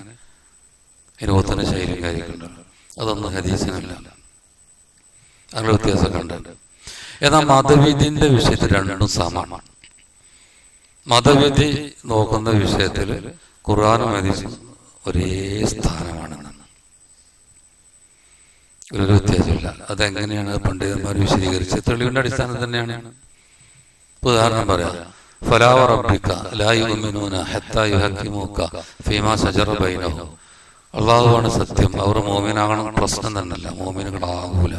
അതിന് ഓതുന്ന ശൈലിയും കാര്യങ്ങളുണ്ടല്ലോ, അതൊന്നും ഹദീസിനല്ല. അങ്ങനെ വ്യത്യാസമൊക്കെ ഉണ്ട്. എന്നാൽ മതവിധിന്റെ വിഷയത്തിൽ രണ്ടും സമാനമാണ്. മതവിധി നോക്കുന്ന വിഷയത്തിൽ ഖുർആനും ഹദീസും ഒരേ സ്ഥാനമാണ്, ഒരു വ്യത്യാസമില്ല. അതെങ്ങനെയാണ് പണ്ഡിതന്മാർ വിശദീകരിച്ച് തെളിവിന്റെ അടിസ്ഥാനത്തിൽ തന്നെയാണ്. ഉദാഹരണം പറയാം, ഫലാ വറബ്ബിക ലാ യുഅ്മിനൂന ഹത്താ യുഹക്കിമൂക ഫീമാ ശജറ ബൈനഹും, അള്ളാഹുവാണ് സത്യം, അവർ മോമിനാകണം പ്രശ്നം തന്നെയല്ല, മോമിനുകളാകൂല.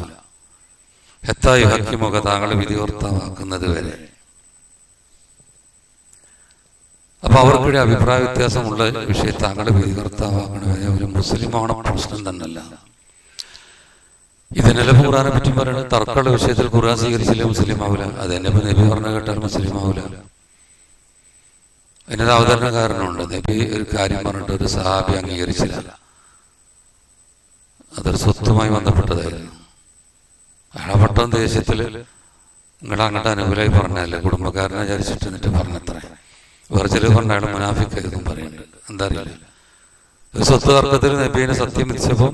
ഹത്താ യുഹക്കിമൂക, താങ്കളെ വിധികർത്താവാക്കുന്നത് വരെ. അപ്പൊ അവർക്കൊരു അഭിപ്രായ വ്യത്യാസമുള്ള വിഷയം താങ്കളുടെ വിധികർത്താവാകണ വരെ ഒരു മുസ്ലിമാണ് പ്രശ്നം തന്നെയല്ല. ഇതിനെല്ലാം ഖുർആനെ പറ്റി പറയുന്നത്, തർക്കമുള്ള വിഷയത്തിൽ ഖുർആൻ സ്വീകരിച്ചില്ലേ മുസ്ലിം ആവില്ല, അത് തന്നെ ഇപ്പൊ നബി പറഞ്ഞ കേട്ടാൽ മുസ്ലിം ആവില്ല. അതിനൊരു അവതരണ കാരണമുണ്ട്. നബി ഒരു കാര്യം പറഞ്ഞിട്ട് ഒരു സഹാബി അംഗീകരിച്ചില്ല, അതൊരു സ്വത്തുമായി ബന്ധപ്പെട്ടതായിരുന്നു. അയാളെ പെട്ടെന്ന് ദേഷ്യത്തില് നിങ്ങളെ അങ്ങോട്ട് അനുകൂലമായി പറഞ്ഞല്ലേ, കുടുംബക്കാരനെ വിചാരിച്ചിട്ട് എന്നിട്ട് പറഞ്ഞത്ര. വേറെ ചില പറഞ്ഞ അയാൾ മുനാഫിക്കായിരിക്കും പറയുന്നുണ്ട്, എന്താ അറിയില്ല. ഒരു സ്വത്ത് തർക്കത്തിൽ നബീനെ സത്യം വിധിച്ചപ്പോ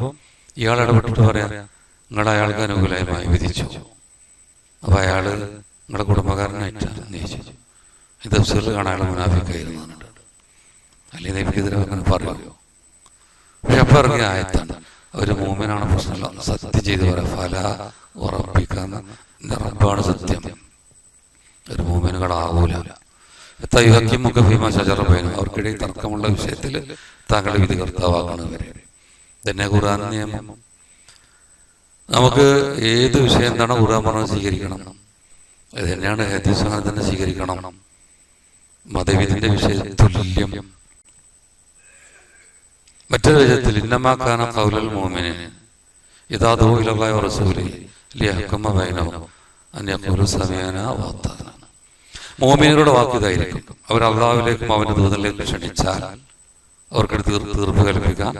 ഇയാൾ ഇടപെട്ടിട്ട് പറയാം, നിങ്ങൾ അയാൾക്ക് അനുകൂലമായി വിധിച്ചു, അപ്പൊ അയാള് നിങ്ങളുടെ കുടുംബക്കാരനായിട്ടാണ് നിശ്ചയിച്ചു. ഇത് തഫ്സീറിൽ കാണാൻ അയാൾ മുനാഫിക്കായിരുന്നു അല്ലെങ്കിൽ നബിക്കെതിരെ അങ്ങനെ പറയുമോ? പക്ഷെ അപ്പൊ ഇറങ്ങിയ ആയത്താണ്, ഒരു മൂമിനാണ് പ്രശ്നമല്ല, സത്യം ചെയ്ത് പറയാം, ഫല ഉറപ്പിക്കാന്ന്, റബ്ബാണ് സത്യം, ഒരു മൂമിനുകളാവൂല. തയ്യക്കിമുഖ ഭീമാ ശജറ ബൈനഹും, അവർക്കിടയിൽ തർക്കമുള്ള വിഷയത്തിൽ താങ്കളുടെ വിധികർത്താവാകണവരെ തന്നെ ഖുർആൻ നിയമം. നമുക്ക് ഏത് വിഷയം എന്താണോ ഖുർആൻ പറഞ്ഞത് സ്വീകരിക്കണം. അത് തന്നെയാണ് ഹദീസ്, അങ്ങനെ തന്നെ സ്വീകരിക്കണം. മതവിധിന്റെ വിഷയത്തിൽ തുല്യം. മറ്റൊരു വിഷയത്തിൽ ഇന്നമാക്കാന ഖൗലുൽ മുഅ്മിനീൻ ഇദാ ദഉ ഇലല്ലാഹി വറസൂലിഹി ലിയഹ്കുമ ബൈനഹും അൻ യഖൂലു സമീഅനാ വഅതഅനാ. മുഅ്മിനീങ്ങളുടെ വാക്ക് ഇതായിരിക്കും, അവർ അല്ലാഹുവിലേക്കും അവന്റെ ദൂതനിലേക്കും ക്ഷണിച്ചാൽ അവർക്ക് തീർപ്പ് കൽപ്പിക്കാൻ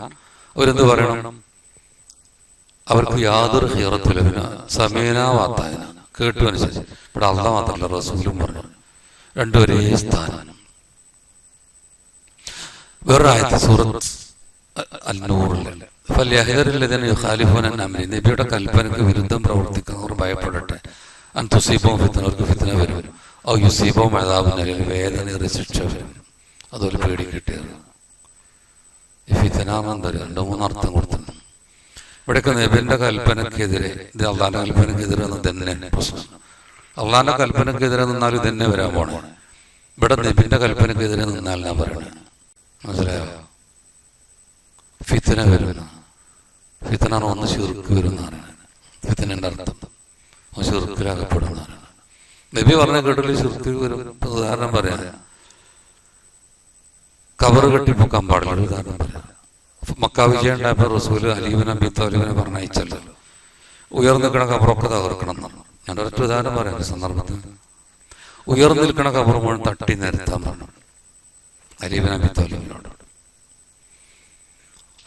അവരെന്ത് പറയണം? അവർക്ക് യാതൊരു ഖിയറത്തുമില്ല. സമീഅനാ വഅതഅനാ, കേട്ടു അനുസരിച്ച്. ഇവിടെ അല്ലാഹ് മാത്രമല്ല, റസൂലും പറഞ്ഞു, രണ്ടും ഒരേ സ്ഥാനം. വേറൊരു ആയത്ത് സൂറത്ത് അൻ-നൂറിൽ ഫൽയഹ്ദറില്ലദീന യുഖാലിഫൂന അൻ അംരി, നബിയുടെ കൽപ്പനയ്ക്ക് വിരുദ്ധം പ്രവർത്തിക്കുന്നവർ ഭയപ്പെടട്ടെ. അൻ തുസീബഹും ഫിത്ന, അവർക്ക് ഫിത്ന വരും. ഔ യുസീബഹും അദാബുൻ അലീം, വേദനയേറിയ ശിക്ഷ വരും. അതുപോലെ പേടി കിട്ടിയത്. ഈ ഫിത്ന എന്താ, 2-3 അർത്ഥം കൊടുത്തു. ഇവിടെയൊക്കെ നബിന്റെ കൽപ്പനക്കെതിരെ, ഇത് അള്ളാന്റെ കൽപ്പനക്കെതിരെ തന്നെ പ്രശ്നം. അള്ളാന്റെ കൽപ്പനക്കെതിരെ നിന്നാൽ ഇതന്നെ വരാൻ പോണേ. ഇവിടെ നബിന്റെ കൽപ്പനക്കെതിരെ നിന്നാൽ ഞാൻ പറയണേ, മനസ്സിലായോ? ഫിത്ന വരുന്ന ഫിത്ന ഒന്ന് ശിർക്ക് വരുന്നതാണ് ഫിത്നന്റെ അർത്ഥം. ശിർക്കിലാകപ്പെടുന്നതാണ്. നബി പറഞ്ഞ കേട്ടില്ല ശിർക്ക് വരും. ഉദാഹരണം പറയാം, കബറ് കെട്ടിപ്പൊക്കാൻ പാടില്ല. ഒരു ഉദാഹരണം പറയാം. മക്ക വിജയം ഉണ്ടായപ്പോൾ റസൂല് അലി ഇബ്നു അബീ ത്വാലിബിനെ പറഞ്ഞയച്ചല്ലോ, ഉയർന്നു നിൽക്കണ കബറൊക്കെ തകർക്കണം എന്നാണ്. ഞാൻ ഒരൊറ്റ ഉദാഹരണം പറയാം. സന്ദർഭത്തിൽ ഉയർന്നു നിൽക്കണ കബർ മുഴുവൻ തട്ടി നിരത്താൻ പറഞ്ഞു അലി ഇബ്നു അബീ ത്വാലിബിനോട്.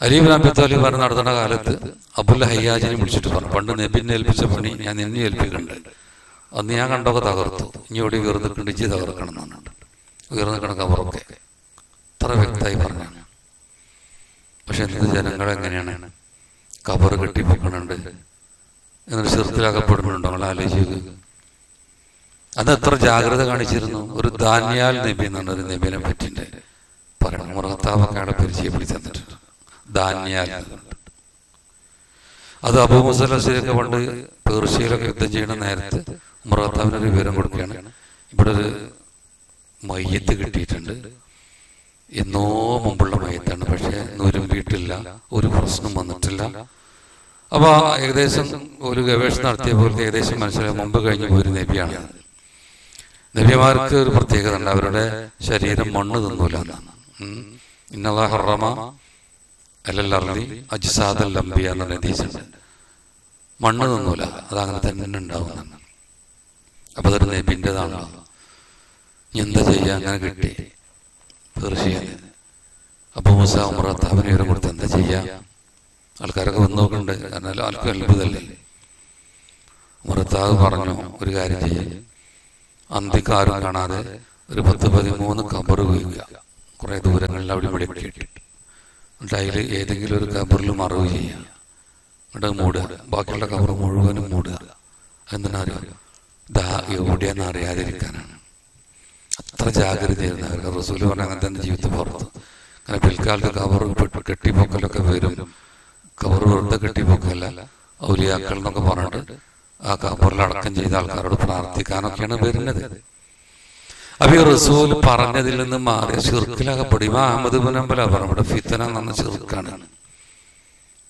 അലി ഇബ്നു അബീ ത്വാലിബ് പറഞ്ഞ് നടത്തുന്ന കാലത്ത് അബുൽ ഹയ്യാജിനെ വിളിച്ചിട്ട് പറഞ്ഞു, പണ്ട് നബിനെ ഏൽപ്പിച്ച പണി ഞാൻ നിന്നെ ഏൽപ്പിക്കുന്നുണ്ട്. അന്ന് ഞാൻ കണ്ടൊക്കെ തകർത്തു, ഇനി ഇവിടെ ഉയർന്നു നിൽക്കണ്ടിച്ച് തകർക്കണം എന്നാണ്. ഉയർന്നു നിൽക്കണ കബറൊക്കെ അത്ര വ്യക്തമായി പറഞ്ഞാണ്. പക്ഷെ എന്ത് ജനങ്ങളെങ്ങനെയാണ് കബറ് കെട്ടിപ്പൊക്കണുണ്ട് എന്നൊരു ശിർക്കിലാകപ്പെടുന്നുണ്ടോ? നമ്മൾ ആലോചിച്ച്. അത് എത്ര ജാഗ്രത കാണിച്ചിരുന്നു. ഒരു ദാനിയാൽ നബി എന്നാണ് ഒരു നബിനെ പറ്റിന്റെ പറയണം. മുറത്താവൊക്കെ അവിടെ പരിചയപ്പെടുത്തി തന്നിട്ടുണ്ട്. ദാനിയാൽ അത് അബൂ മൂസ അശ്അരിയൊക്കെ പണ്ട് പേർഷ്യയിലൊക്കെ യുദ്ധം ചെയ്യണ നേരത്ത് മുറത്താവിനൊരു വിവരം കൊടുക്കുകയാണ്, ഇവിടെ ഒരു മയ്യത്ത് കിട്ടിയിട്ടുണ്ട്. എന്നോ മുമ്പുള്ള മയ്യത്താണ്, പക്ഷെ നുരുമ്പിയിട്ടില്ല, ഒരു പ്രശ്നം വന്നിട്ടില്ല. അപ്പൊ ഏകദേശം ഒരു ഗവേഷണം നടത്തിയ പോലത്തെ ഏകദേശം മനസ്സിലായി മുമ്പ് കഴിഞ്ഞു പോയൊരു നബിയാണ്. നബിമാർക്ക് ഒരു പ്രത്യേകത ഉണ്ട്, അവരുടെ ശരീരം മണ്ണ് തിന്നൂല എന്നാണ്. ഇന്നല്ലാഹ ഹറമ അലൽ അർളി അജ്സാദൽ അംബിയ എന്ന ഹദീസുണ്ട്. മണ്ണ് തിന്നൂല, അതങ്ങനെ തന്നെ ഉണ്ടാവുന്നതാണ്. അപ്പൊ അതൊരു നബിൻ്റെതാണല്ലോ. എന്താ ചെയ്യാ, അങ്ങനെ കിട്ടി പേർഷ്യന്. അപ്പൊ മൂസ ഉമറത്താവിന് വിവരം കൊടുത്ത് എന്താ ചെയ്യാ? ആൾക്കാരൊക്കെ വന്ന് നോക്കുന്നുണ്ട്, കാരണം ആൾക്ക് അത്ഭുതമല്ലേ. ഉമറത്താവ് പറഞ്ഞു, ഒരു കാര്യം ചെയ്യാം, അന്തിക്കാരും കാണാതെ ഒരു 10-13 കബറ് വീഴുക, കുറെ ദൂരങ്ങളിൽ അവിടെ ഇവിടെ ഇട്ടിട്ട്, എന്നിട്ട് അതിൽ ഏതെങ്കിലും ഒരു കബറിൽ മറവ് ചെയ്യുക, എന്നിട്ട് മൂടുക, ബാക്കിയുള്ള കബർ മുഴുവനും മൂടുക. എന്തിനറിയാം? എവിടെയാന്ന് അറിയാതിരിക്കാനാണ്. അത്ര ജാഗ്രതയായിരുന്നു അവർക്ക്. റസൂല് പറഞ്ഞ അങ്ങനെ തന്നെ ജീവിതത്തിൽ പുറത്ത്. അങ്ങനെ പിൽക്കാലത്ത് കബർ കെട്ടിപ്പൊക്കലൊക്കെ വരും. കബർ വെറുതെ കെട്ടിപ്പൊക്കല്ല, ഔലിയാക്കൾ എന്നൊക്കെ പറഞ്ഞിട്ട് ആ കബറിൽ അടക്കം ചെയ്ത ആൾക്കാരോട് പ്രാർത്ഥിക്കാനൊക്കെയാണ് വരുന്നത്. അപ്പൊ ഈ റസൂൽ പറഞ്ഞതിൽ നിന്ന് മാറിയ ശിർക്കിലാകപ്പെടും. അഹമ്മദ് ഇബ്നു ഹംബൽ പറഞ്ഞു, ഫിത്ന എന്ന് പറഞ്ഞ ശിർക്കാണ്.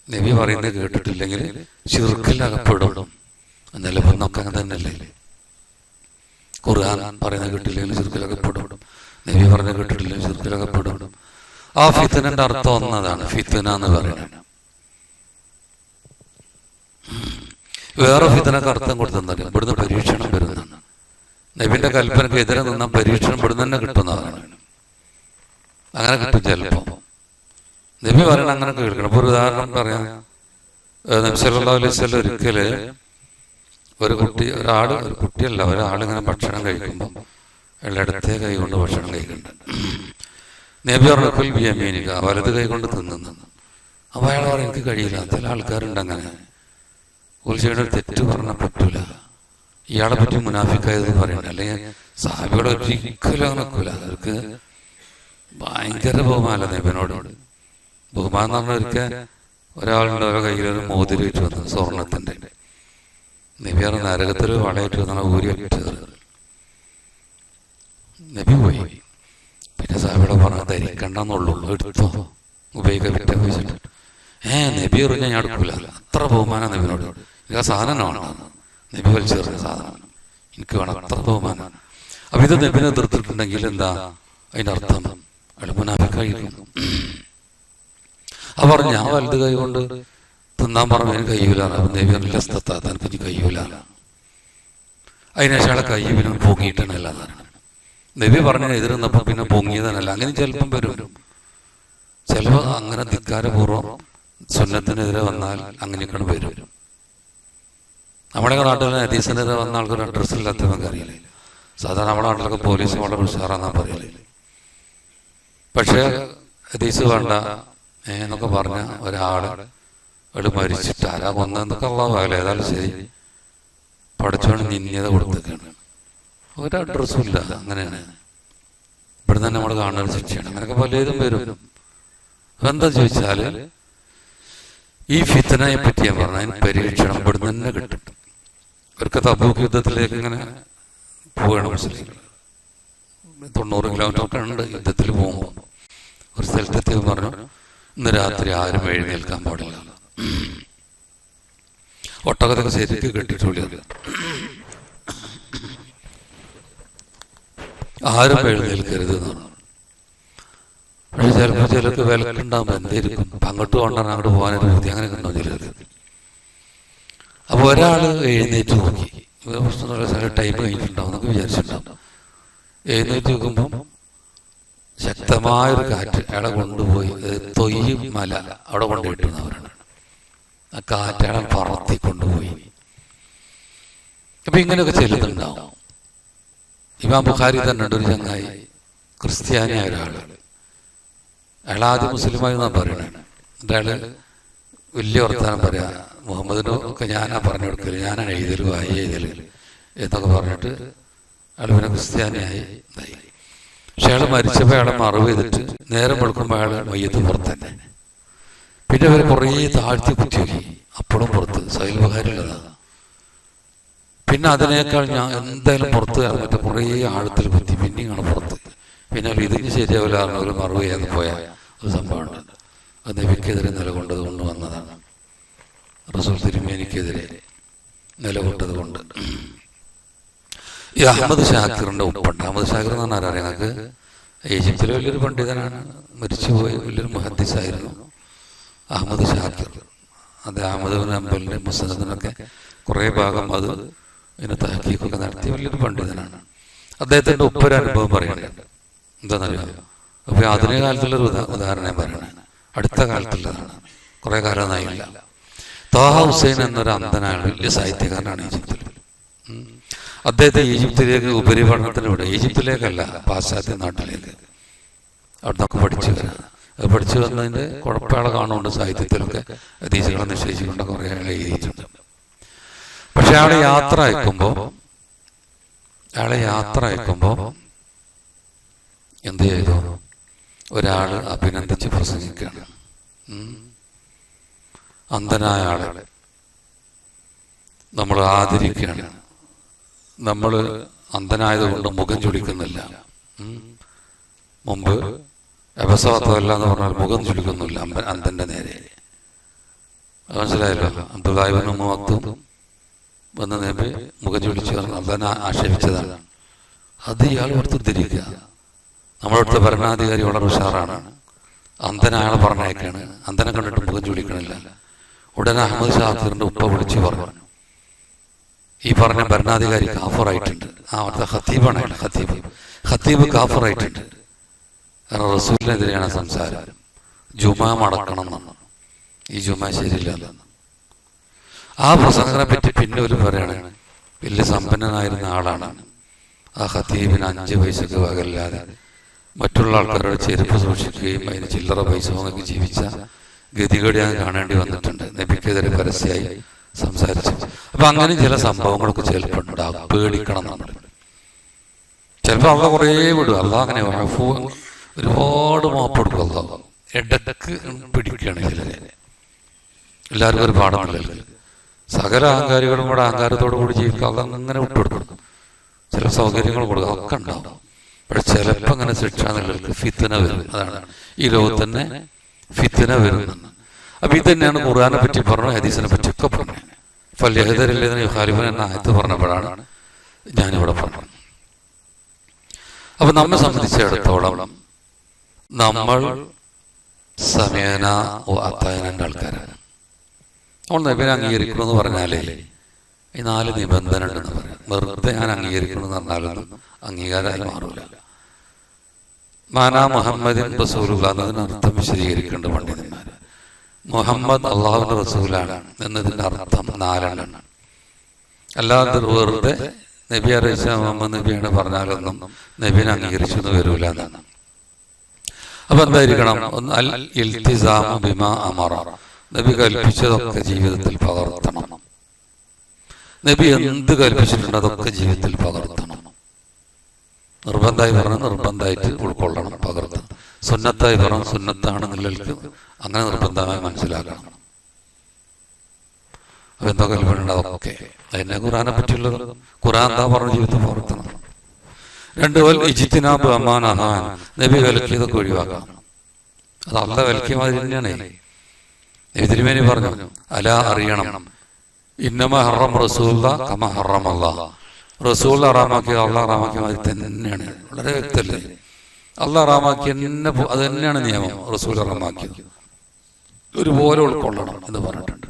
നബി പറയുന്നത് കേട്ടിട്ടില്ലെങ്കിൽ ശിർക്കിലാകപ്പെടും. നിലവന്നൊക്കെ അങ്ങനെ തന്നെയല്ലേ? ഖുർആൻ പറയുന്നത് കേട്ടില്ലെങ്കിൽ ശിർക്കിലാകപ്പെടും, നബി പറഞ്ഞത് കേട്ടിട്ടില്ലെങ്കിൽ ശിർക്കിലാകപ്പെടും. ആ ഫിത്നന്റെ അർത്ഥം ഒന്നതാണ്, ഫിത്ന എന്ന് പറയുന്നത്. വേറെ ഫിത്നക്ക് അർത്ഥം കൊടുത്തെന്നറിയാം, ഇവിടുന്ന് പരീക്ഷണം വരുന്നതാണ്. നബിന്റെ കൽപ്പനക്ക് എതിരെ നിന്ന പരീക്ഷണം ഇവിടുന്ന് തന്നെ കിട്ടുന്നതാണ്. അങ്ങനെ കിട്ടും ചിലപ്പോ. നബി പറയണ അങ്ങനെ കേൾക്കണം. ഇപ്പൊ ഒരു ഉദാഹരണം പറയാം. നബി സല്ലല്ലാഹു അലൈഹി വസല്ലം ഒരിക്കല് ഒരു കുട്ടിയല്ല, ഒരാളിങ്ങനെ ഭക്ഷണം കഴിക്കുമ്പോൾ ഇടത്തെ കൈ കൊണ്ട് ഭക്ഷണം കഴിക്കുന്നുണ്ട്. നബി പറഞ്ഞു, കുൽ ബിയമീനിക, വലത് കൈ കൊണ്ട് തിന്നുന്നു. അപ്പൊ അയാൾ പറഞ്ഞു, എനിക്ക് കഴിയില്ല. ചില ആൾക്കാരുണ്ട് അങ്ങനെ. ഒരു തെറ്റ് പറഞ്ഞാൽ പറ്റൂല, ഇയാളെ പറ്റി മുനാഫിക്കായതെന്ന് പറയണ്ട. അല്ലെങ്കിൽ സാഹിബികളെ ഒരിക്കലും അങ്ങനെ വെക്കൂല. അവർക്ക് ഭയങ്കര ബഹുമാനല്ല നബിനോട്. ബഹുമാനം എന്ന് പറഞ്ഞാൽ ഒരിക്കൽ ഒരാളുണ്ട്, ഓരോ കയ്യിലൊരു മോതിരം വെച്ച് വന്നത് സ്വർണത്തിന്റെ. നബി പറഞ്ഞ നരകത്തിൽ വളയിട്ട് വന്ന ഊരി വെച്ചത്. നബി പോയി. പിന്നെ സാഹിബിടെ പറഞ്ഞ ധരിക്കണ്ടെന്നുള്ളൂ, എടുത്തോ ഉപയോഗിക്കാൻ വിറ്റ വെച്ചിട്ട്. നബി പറഞ്ഞാൽ ഞാൻ എടുക്കൂല. അത്ര ബഹുമാനം നബിനോട്. എനിക്ക് ആ സാധനമാണ് നബി വലിച്ചെറിഞ്ഞ സാധനം. എനിക്ക് വേണം, അത്ര ബഹുമാനം. അപ്പൊ ഇത് നബിനെ എതിർത്തിട്ടുണ്ടെങ്കിൽ എന്താ അതിന്റെ അർത്ഥം? അയാൾ മുനാഫിക്കായിരിക്കും. അവർ ഞാൻ വലത് കൈ കൊണ്ട് തിന്നാൻ പറഞ്ഞു എനിക്ക് കഴിയൂല. നബി എനിക്ക് കഴിയൂല. അതിനുശേഷം അയാളെ കൈ പിന്നെ പൊങ്ങിയിട്ടല്ല. നബി പറഞ്ഞ എതിർന്നപ്പോ പിന്നെ പൊങ്ങിയതല്ല. അങ്ങനെ ചിലപ്പം വരും. ചിലപ്പോൾ അങ്ങനെ ധിക്കാരപൂർവ്വം സുന്നത്തിനെതിരെ വന്നാൽ അങ്ങനെയൊക്കെയാണ് വരും. നമ്മുടെ നാട്ടിൽ ഹദീസിനെതിരെ വന്ന ആൾക്കൊരു അഡ്രസ്സ് ഇല്ലാത്തവർക്ക് അറിയില്ലേ. സാധാരണ നമ്മുടെ നാട്ടിലൊക്കെ പോലീസ് വളരെ ഉഷാറാന്നാ പറയലേ. പക്ഷേ ഹദീസ് വേണ്ട എന്നൊക്കെ പറഞ്ഞ ഒരാള് മരിച്ചിട്ട് ആരാ കൊന്നതൊക്കെ അള്ളാഹു ഏതായാലും ശരി പഠിച്ചോണ്ട് നിന്യത കൊടുത്തേക്കാണ്. ഒരു അഡ്രസ്സും ഇല്ല. അങ്ങനെയാണ് ഇവിടെ തന്നെ നമ്മൾ കാണുന്ന ശിക്ഷയാണ്. അങ്ങനെയൊക്കെ പലതും വരും. എന്താ ചോദിച്ചാല് ഈ ഫിത്നയെ പറ്റി ഞാൻ പറഞ്ഞ അതിന് പരീക്ഷണം ഇവിടെ തന്നെ കിട്ടും. ഇവർക്ക് തബൂക്ക് യുദ്ധത്തിലേക്ക് ഇങ്ങനെ പോവുകയാണ് മുസ്ലിങ്ങൾ. 90 കിലോമീറ്റർ ഒക്കെ ഉണ്ട്. യുദ്ധത്തിൽ പോകുമ്പോൾ ഒരു സ്ഥലത്തെത്തി പറഞ്ഞു ഇന്ന് രാത്രി ആരും എഴുന്നേൽക്കാൻ പാടില്ല. ഒട്ടകത്തൊക്കെ ശരിക്ക് കെട്ടിട്ടുള്ള ആരും എഴുന്നേൽക്കരുത് എന്നാണ്. പക്ഷെ ചിലപ്പോൾ ചിലർക്ക് വിലക്കുണ്ടാകുമ്പോൾ എന്തായിരിക്കും അങ്ങോട്ട് കൊണ്ടാണ് അങ്ങോട്ട് പോകാനൊരു ബുദ്ധി അങ്ങനെയൊക്കെ ഉണ്ടാവും ചിലർക്ക്. അപ്പൊ ഒരാള് എഴുന്നേറ്റ് നോക്കി, ടൈം കഴിഞ്ഞിട്ടുണ്ടാവും എന്നൊക്കെ വിചാരിച്ചിട്ടുണ്ടാവും. എഴുന്നേറ്റ് നോക്കുമ്പം ശക്തമായൊരു കാറ്റ് അയാളെ കൊണ്ടുപോയി തൊയ്യ് മല അവിടെ കൊണ്ടുപോയിട്ടുന്നവരാണ്. ആ കാറ്റ് അയാളെ പറത്തി കൊണ്ടുപോയി. അപ്പൊ ഇങ്ങനെയൊക്കെ ചെല്ലുന്നുണ്ടാവും. ഇമാം ബുഖാരി തന്നെ ഉണ്ട് ഒരു ചങ്ങായി, ക്രിസ്ത്യാനിയായ ഒരാള്. അയാൾ ആദ്യം മുസ്ലിമായി എന്നാ പറയണേ. അയാള് വലിയ വർത്താനം പറയാ, മുഹമ്മദിനും ഒക്കെ ഞാനാ പറഞ്ഞു കൊടുക്കല്, ഞാനാണ് എഴുതല് വായി എഴുതല് എന്നൊക്കെ പറഞ്ഞിട്ട് അയാൾ പിന്നെ ക്രിസ്ത്യാനിയായി. പക്ഷെ അയാൾ മരിച്ചപ്പോൾ അയാളെ മറവ് ചെയ്തിട്ട് നേരം വെളുക്കുമ്പോൾ അയാൾ മയ്യത്ത് പുറത്ത് തന്നെ. പിന്നെ അവർ കുറേ താഴ്ത്തി കുത്തിയോക്കി, അപ്പോഴും പുറത്ത്. സഹീൽ ബുഖാരിയുള്ളതാണ്. പിന്നെ അതിനേക്കാൾ ഞാൻ എന്തായാലും പുറത്ത് മറ്റേ കുറേ ആഴത്തിൽ കുത്തി പിന്നെയാണ് പുറത്ത്. പിന്നെ ഇതിന് ശരിയാവില്ല ഒരു മറവ് ചെയ്യാതെ പോയ ഒരു സംഭവമുണ്ട്. അത് നബിക്കെതിരെ നിലകൊണ്ടത് കൊണ്ട് വന്നതാണ്. റസൂൽ തിരുമേനിക്കെതിരെ നിലകൊണ്ടത് കൊണ്ട്. ഈ അഹമ്മദ് ഷാക്കിറിന്റെ ഉപ്പുണ്ട്. അഹമ്മദ് ഷാക്കിർ എന്ന് പറഞ്ഞാൽ അറിയാം ഞങ്ങൾക്ക്. ഈജിപ്തിലെ വലിയൊരു പണ്ഡിതനാണ്, മരിച്ചുപോയ വലിയൊരു മുഹദ്ദിസായിരുന്നു അഹമ്മദ് ഷാക്കിർ. അത് അഹമ്മദ് ബിൻ ഹംബലിന്റെ മുസ്നദിനൊക്കെ കുറേ ഭാഗം അത് ഇതിനെ തഹ്ഖീഖൊക്കെ നടത്തിയ വലിയൊരു പണ്ഡിതനാണ്. അദ്ദേഹത്തിന്റെ ഉപ്പൊരു അനുഭവം പറയുന്നുണ്ട്. എന്താണെന്നറിയാമോ? അപ്പൊ ആധുനിക കാലത്തുള്ളൊരു ഉദാഹരണം പറയണേ, അടുത്ത കാലത്തുള്ളതാണ്, കുറെ കാലമൊന്നായില്ല. താഹ ഹുസൈൻ എന്നൊരു അന്ധനായ വലിയ സാഹിത്യകാരനാണ് ഈജിപ്തിൽ. അദ്ദേഹത്തെ ഈജിപ്തിലേക്ക് ഉപരിപഠനത്തിന് വിടുക. ഈജിപ്തിലേക്കല്ല, പാശ്ചാത്യ നാട്ടിലേക്ക്. അവിടെ നിന്നൊക്കെ പഠിച്ചു വരാം. അത് പഠിച്ചു വന്നതിന്റെ കുഴപ്പങ്ങളെ കാണുന്നുണ്ട്. സാഹിത്യത്തിലൊക്കെ ഹദീസുകളെ നിശ്ചയിച്ചുകൊണ്ട് കുറെ എഴുതിയിട്ടുണ്ട്. പക്ഷെ അയാളെ യാത്ര അയക്കുമ്പോ എന്ത് ചെയ്തു? ഒരാള് അഭിനന്ദിച്ച് പ്രസംഗിക്കുകയാണ്. അന്ധനായ ആളെ നമ്മൾ ആദരിക്കുകയാണ്. നമ്മൾ അന്ധനായത് കൊണ്ട് മുഖം ചുളിക്കുന്നില്ല. മുമ്പ് അബസവത്തല്ല എന്ന് പറഞ്ഞാൽ മുഖം ചുളിക്കുന്നില്ല അന്ധന്റെ നേരെ. മനസ്സിലായല്ലോ? അബ്ദുല്ലാഹി ഇബ്നു മക്തൂം വന്ന് നബി മുഖം ചുളിച്ചു അന്ധനെ ആക്ഷേപിച്ചതാണ്. അത് ഇയാൾ ഓർത്തുദ്ധരിക്കുക. നമ്മളടുത്ത ഭരണാധികാരി വളരെ ഉഷാറാണ്, അന്ധനായാളെ പറഞ്ഞേക്കാണ്, അന്ധനെ കണ്ടിട്ട് മുഖം ചുളിക്കണില്ല. ഉടനെ അഹമ്മദ് ഷാക്കിറിന്റെ ഉപ്പ വിളിച്ചു പറഞ്ഞു, ഈ പറഞ്ഞ ഭരണാധികാരി കാഫറായിട്ടുണ്ട്. അവിടുത്തെ ഖത്തീബാണ് അയാൾ. ഖത്തീബ് കാഫറായിട്ടുണ്ട്. കാരണം റസൂലിനെതിരെയാണ് സംസാരം. ജുമാ മടക്കണം എന്നാണ്. ഈ ജുമാ ശരിയില്ല. ആ പ്രസംഗത്തിനെ പറ്റി പിന്നെ ഒരു പറയാണ്, വലിയ സമ്പന്നനായിരുന്ന ആളാണ്. ആ ഖത്തീബിന് 5 പൈസക്ക് വകല്ലാതെ മറ്റുള്ള ആൾക്കാരുടെ ചെരുപ്പ് സൂക്ഷിക്കുകയും അതിന് ചില്ലറ പൈസ വാങ്ങി ജീവിച്ച ഗതികേട് ഞാൻ കാണേണ്ടി വന്നിട്ടുണ്ട്. നബിക്കെതിരെ പരസ്യമായി സംസാരിച്ചു. അപ്പൊ അങ്ങനെ ചില സംഭവങ്ങളൊക്കെ ചിലപ്പോൾ ഉണ്ടാകും. പേടിക്കണം നമ്മൾ. ചിലപ്പോൾ അള്ള കുറേ വിടും. അള്ള അങ്ങനെ ഒരുപാട് മാപ്പെടുക്കും. അള്ള ഇടക്ക് പിടിക്കുകയാണ് ചിലരെ. എല്ലാവർക്കും ഒരു പാഠമല്ലല്ലോ. സകല അഹങ്കാരികളും കൂടെ അഹങ്കാരത്തോടു കൂടി ജീവിക്കുക. അള്ള അങ്ങനെ വിട്ടുകൊടുക്കും. ചില സൗകര്യങ്ങൾ കൊടുക്കുക, ഒക്കെ ഉണ്ടാവും. പക്ഷെ ചിലപ്പോൾ അങ്ങനെ ശിക്ഷ എന്നുള്ളവർക്ക് ഫിത്ന വരും. അതാണ് ഈ ലോകത്ത് തന്നെ ഫിത്ന വരുമെന്ന്. അപ്പൊ ഇത് തന്നെയാണ് ഖുർആനെ പറ്റി പറഞ്ഞു, ഹദീസിനെ പറ്റി ഒക്കെ പറഞ്ഞു. ഫല്യഹ്ദരില്ലദീന യുഖാലിഫൂന എന്ന ആയത്ത് പറഞ്ഞപ്പോഴാണ് ഞാനിവിടെ പറഞ്ഞു. അപ്പൊ നമ്മെ സംബന്ധിച്ചിടത്തോളം നമ്മൾ സമേന അത്തായനന്റെ ആൾക്കാരാണ്. നമ്മൾ നബിനെ അംഗീകരിക്കണമെന്ന് പറഞ്ഞാലേ ഈ 4 നിബന്ധന ഉണ്ടെന്ന് പറയാം. വെറുതെ ഞാൻ അംഗീകരിക്കണമെന്ന് പറഞ്ഞാലൊന്നും അംഗീകാരമായി മാറൂല. മാനാ മുഹമ്മദിൻ റസൂലുള്ള എന്നതിന് അർത്ഥം വിശദീകരിക്കേണ്ട പണ്ഡിതന്മാർ. മുഹമ്മദ് അള്ളാഹുവിന്റെ റസൂലാണ് എന്നതിന്റെ അർത്ഥം 4 എണ്ണമാണ്. അല്ലാതെ വെറുതെ നബി അറിയിച്ച മുഹമ്മദ് നബിയാണ് പറഞ്ഞാലൊന്നും നബിനെ അംഗീകരിച്ചു എന്ന് വരൂല എന്നാണ്. അപ്പൊ എന്തായിരിക്കണം? അൽ ഇൽത്തിസാമു ബിമാ അമറ, നബി കൽപ്പിച്ചതൊക്കെ ജീവിതത്തിൽ പകർത്തണം. നബി എന്ത് കൽപ്പിച്ചിട്ടുണ്ട് അതൊക്കെ ജീവിതത്തിൽ പകർത്തണം. നിർബന്ധമായി പറഞ്ഞാൽ നിർബന്ധമായിട്ട് ഉൾക്കൊള്ളണം, പകർത്തണം. സുന്നത്തായി പറഞ്ഞാൽ സുന്നത്താണ് നിലനിൽക്ക് അങ്ങനെ നിർബന്ധമായി മനസ്സിലാക്കണം. അപ്പൊ എന്താ കൽപ്പനയുണ്ട് അതൊക്കെ. അതിനെ ഖുർആനെ പറ്റിയുള്ളത്. ഖുർആൻ എന്താ പറഞ്ഞ ജീവിതത്തിൽ പകർത്തണം. 2 വൽ ഇജ്തിനാബ് അമാ നഹാൻ, നബി വിലക്കിയതൊക്കെ ഒഴിവാക്കാം. അത് അള്ളാഹ് വിലക്കിയ മാതിരി തന്നെയാണ്. നബി തിരുമേനി പറഞ്ഞു, അലാ അറിയണം, ഇന്നമ ഹറം റസൂല കമ ഹറം അല്ലാഹ്, റസൂൽ ഹറാമാക്കിയ അള്ളാഹ് ഹറാമാക്കിയ മാതിരി തന്നെയാണ്. വളരെ വ്യക്തമല്ലേ? അള്ളാഹ് ഹറാമാക്കിയ അത് തന്നെയാണ് നിയമം. റസൂൽ ഹറാമാക്കിയത് ഒരുപോലെ ഉൾക്കൊള്ളണം എന്ന് പറഞ്ഞിട്ടുണ്ട്.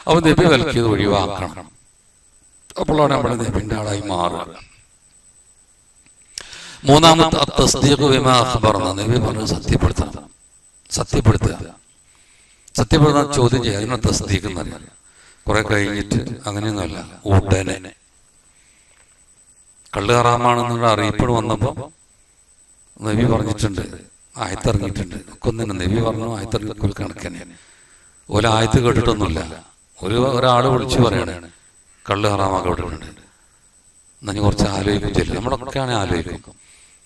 അപ്പൊ നബി വിലക്കിയത് ഒഴിവാക്കണം. അപ്പോഴാണ് നമ്മുടെ നബിന്റെ ആളായി മാറുക. 3-ാമത്തെ തസ്ദീഖ് ബിമാ അഖ്ബറന, നബി പറഞ്ഞു സത്യപ്പെടുത്തണം. സത്യപ്പെടുത്താൻ ചോദ്യം ചെയ്യുക, അതിനാണ് തസ്ദീഖ് എന്ന് പറയുന്നത്. കുറെ കഴിഞ്ഞിട്ട് അങ്ങനെയൊന്നുമല്ല, ഉടനെ. കള്ള് ഹറാമാണെന്നുള്ള അറിയിപ്പ് വന്നപ്പോൾ നബി പറഞ്ഞിട്ടുണ്ട്, ആയത്തിറങ്ങിയിട്ടുണ്ട്. ഒക്കെ ഒന്നും നബി പറഞ്ഞു, ആയത്തിറങ്ങി കണക്കന്നെ. ഓല ആയത്ത് കേട്ടിട്ടൊന്നുമില്ല. ഒരാൾ വിളിച്ചു പറയാണ് കള്ള് ഹറാമാക്കി വിട്ടിട്ടുണ്ട്. എന്നാൽ കുറച്ച് ആലോചിക്കും. നമ്മളൊക്കെയാണ് ആലോചിക്കും.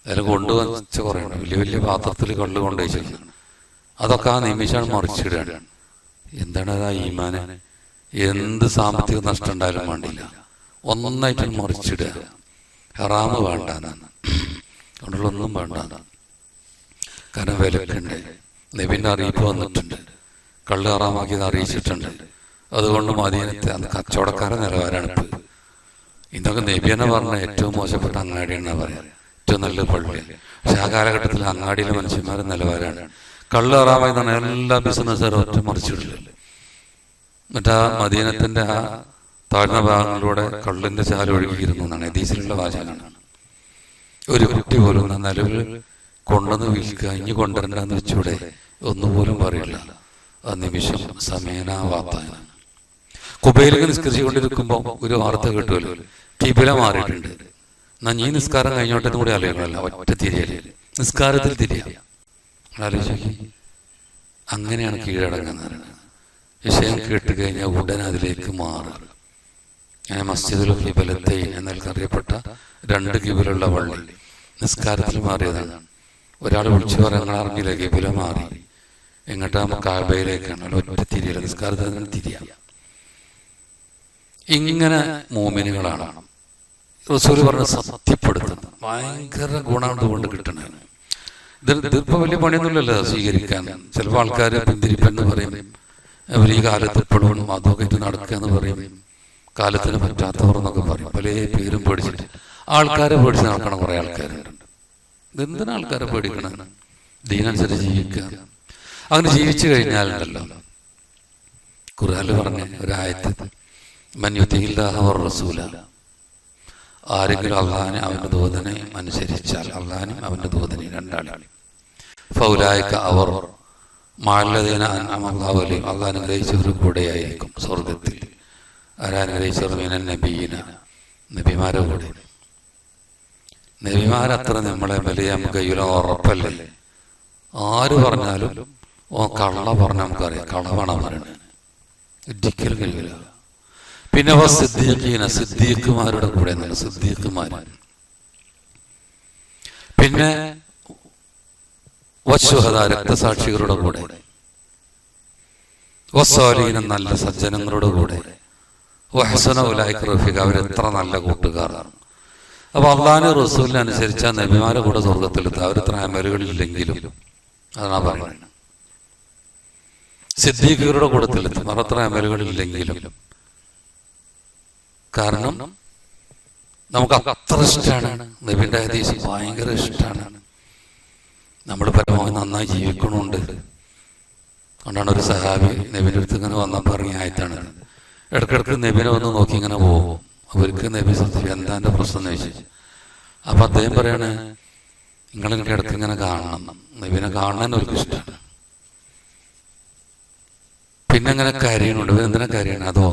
അതിൽ കൊണ്ടുവച്ച കുറേയാണ്. വലിയ വലിയ പാത്രത്തിൽ കള്ള് കൊണ്ടുവച്ചിട്ടുണ്ട്. അതൊക്കെ ആ നിമിഷം മറിച്ചിടുകയാണ്. എന്താണ് അത്? ആ ഈമാന്. എന്ത് സാമ്പത്തിക നഷ്ടം ഉണ്ടായാലും വേണ്ടില്ല, ഒന്നായിട്ട് മറിച്ചിടുക. ഹറാമ് വേണ്ടാന്നാണ്, അതുകൊണ്ടുള്ളൊന്നും വേണ്ടാന്നാണ്. കാരണം വിലക്കുണ്ട്. നബിന്റെ അറിയിപ്പ് വന്നിട്ടുണ്ട്, കള്ള് ഹറാമാക്കിയത് അറിയിച്ചിട്ടുണ്ട്. അതുകൊണ്ട് മദീനത്തെ അന്ന് കച്ചവടക്കാരെ നിലവാരാണ് ഇപ്പം. ഇതൊക്കെ നബി തന്നെ പറഞ്ഞ ഏറ്റവും മോശപ്പെട്ട അങ്ങാടിയാണ് പറയാം, ഏറ്റവും നല്ല പള്ളി. പക്ഷെ ആ കാലഘട്ടത്തിൽ അങ്ങാടിയിലെ മനുഷ്യന്മാരുടെ നിലവാരാണ്. കള്ള് ഹറാമായി തന്നെ എല്ലാ ബിസിനസ്സുകാരും ഒറ്റ മറിച്ചിട്ടില്ല. എന്നിട്ട് ആ മദീനത്തിന്റെ ആ താഴ്ന്ന ഭാഗങ്ങളിലൂടെ കള്ളിന്റെ ചാല ഒഴുകിയിരുന്നു എന്നാണ് ഹദീസിലുള്ള വാചകമാണ്. ഒരു കുട്ടി പോലും നിലവിൽ കൊണ്ടുവന്ന് വിൽക്കുക, ഇനി കൊണ്ടുവരണ്ടെന്ന് വെച്ചൂടെ, ഒന്നുപോലും പറയില്ല. ആ നിമിഷം സമേനാവാത്തായ കുബൈലേക്ക് നിസ്കരിച്ചുകൊണ്ടിരിക്കുമ്പോൾ ഒരു വാർത്ത കേട്ടുമല്ലോ, കിബില മാറിയിട്ടുണ്ട്. എന്നാ നീ നിസ്കാരം കഴിഞ്ഞോട്ടെന്ന് കൂടി ആലോചിക്കണമല്ല, ഒറ്റ തിരിയല് നിസ്കാരത്തിൽ തിരിയാ. ആലോചിച്ചു. അങ്ങനെയാണ് കീഴടങ്ങുന്നത്. വിഷയം കേട്ട് കഴിഞ്ഞാൽ ഉടൻ അതിലേക്ക് മാറുക. ഞാൻ മസ്ജിദുൽ ഖിബലത്തൈൻ എന്നറിയപ്പെട്ട 2 കിബിലുള്ള പള്ളി നിസ്കാരത്തിൽ മാറിയതാണ്. ഒരാൾ വിളിച്ചു പറയാൻ നിങ്ങൾ അറിഞ്ഞില്ല, കിബില മാറി. എങ്ങോട്ടാ? കാബയിലേക്കാണ്. ഒറ്റ തിരിയല, നിസ്കാരത്തിൽ തിരിയാ. ഇങ്ങനെ മോമിനുകളാണ്. റസൂൽ പറഞ്ഞ സത്യപ്പെടുത്തുന്നത് ഭയങ്കര ഗുണം കൊണ്ട് കിട്ടണത്. ഇതിപ്പോ വലിയ പണിയൊന്നുമില്ലല്ലോ സ്വീകരിക്കാൻ. ചിലപ്പോൾ ആൾക്കാർ പിന്തിരിപ്പെന്ന് പറയും, അവർ ഈ കാലത്ത് എപ്പോഴും അതൊക്കെ ഇത് നടക്കുക എന്ന് പറയും, കാലത്തിന് പറ്റാത്തവർ എന്നൊക്കെ പറയും. പല പേരും പേടിച്ചിട്ട് ആൾക്കാരെ പേടിച്ച് നടക്കണം കുറെ ആൾക്കാരുണ്ട്. ഇതെന്തിനാ ആൾക്കാരെ പേടിക്കണം? ദീനനുസരിച്ച് ജീവിക്കുക. അങ്ങനെ ജീവിച്ചു കഴിഞ്ഞാലുണ്ടല്ലോ, ഖുർആനിൽ പറഞ്ഞ ഒരായത്ത്, മൻ യുതിഇല്ലാഹ വറസൂല, ആരെങ്കിലും അള്ളാഹിനെ അവന്റെ ദൂതനെ അനുസരിച്ചാൽ, അള്ളാഹിനും അവന്റെ ദൂതനെയും രണ്ടാളി, ഫൗലായിക അവർ മഅല്ലദീന അൻഅമ അല്ലാഹു അലൈഹിം, അള്ളാഹ് അനുഗ്രഹിച്ചവരുടെ കൂടെയായിരിക്കും സ്വർഗത്തിൽ. ആരാനുഗ്രഹിച്ചവർ? മിനൻ നബിയ്യീന, നബിമാരുടെ കൂടെ. നബിമാരത്ര നമ്മളെ വലിയ കയ്യില ഉറപ്പല്ലേ. ആര് പറഞ്ഞാലും ഓ കള്ള പറഞ്ഞ നമുക്കറിയാം, കളവാണ് പറയണത്, ഒരിക്കലും കഴിയില്ല. പിന്നെ സിദ്ദീഖീന, സിദ്ദീഖുമാരുടെ കൂടെ, സിദ്ദീഖുമാർ. പിന്നെ വശുഹദാ, രക്തസാക്ഷികളുടെ കൂടെ. വസ്സാലീന, നല്ല സജ്ജനങ്ങളുടെ കൂടെ. വഹ്സന ഉലൈക റഫീഖ, അവരെത്ര നല്ല കൂട്ടുകാരാണ്. അപ്പൊ അള്ളാഹിനെ റസൂലിനെ അനുസരിച്ച നബിമാരുടെ കൂടെ സ്വർഗത്തിലെത്തുക. അവരെത്ര അമലുകളില്ലെങ്കിലും അതാണ് പറയുന്നത്. സിദ്ദീഖുകളുടെ കൂട്ടത്തിലെത്തും, അവരത്ര അമലുകളില്ലെങ്കിലും. കാരണം നമുക്ക് അത്ര ഇഷ്ടമാണ് നബിൻ്റെ ഹദീസ്, ഭയങ്കര ഇഷ്ടമാണ്. നമ്മൾ പരമാവധി നന്നായി ജീവിക്കണമുണ്ട്. അതുകൊണ്ടാണ് ഒരു സഹാബി നബിൻ്റെ അടുത്ത് ഇങ്ങനെ വന്നപ്പോൾ ഇറങ്ങിയ ആയത്താണ്. ഇടയ്ക്കിടയ്ക്ക് നബിനെ വന്ന് നോക്കി ഇങ്ങനെ പോകും. അവർക്ക് നബി ശ്രദ്ധിച്ചു എന്താ എൻ്റെ പ്രശ്നം എന്ന് ചോദിച്ചു. അപ്പം അദ്ദേഹം പറയാണ്, നിങ്ങളെൻ്റെ ഇടയ്ക്ക് ഇങ്ങനെ കാണണം, നബിനെ കാണാൻ അവർക്ക് ഇഷ്ടമാണ്. പിന്നെ ഇങ്ങനെ കരയണുണ്ട്. ഇവർ എന്തിനാ കരയണം? അതോ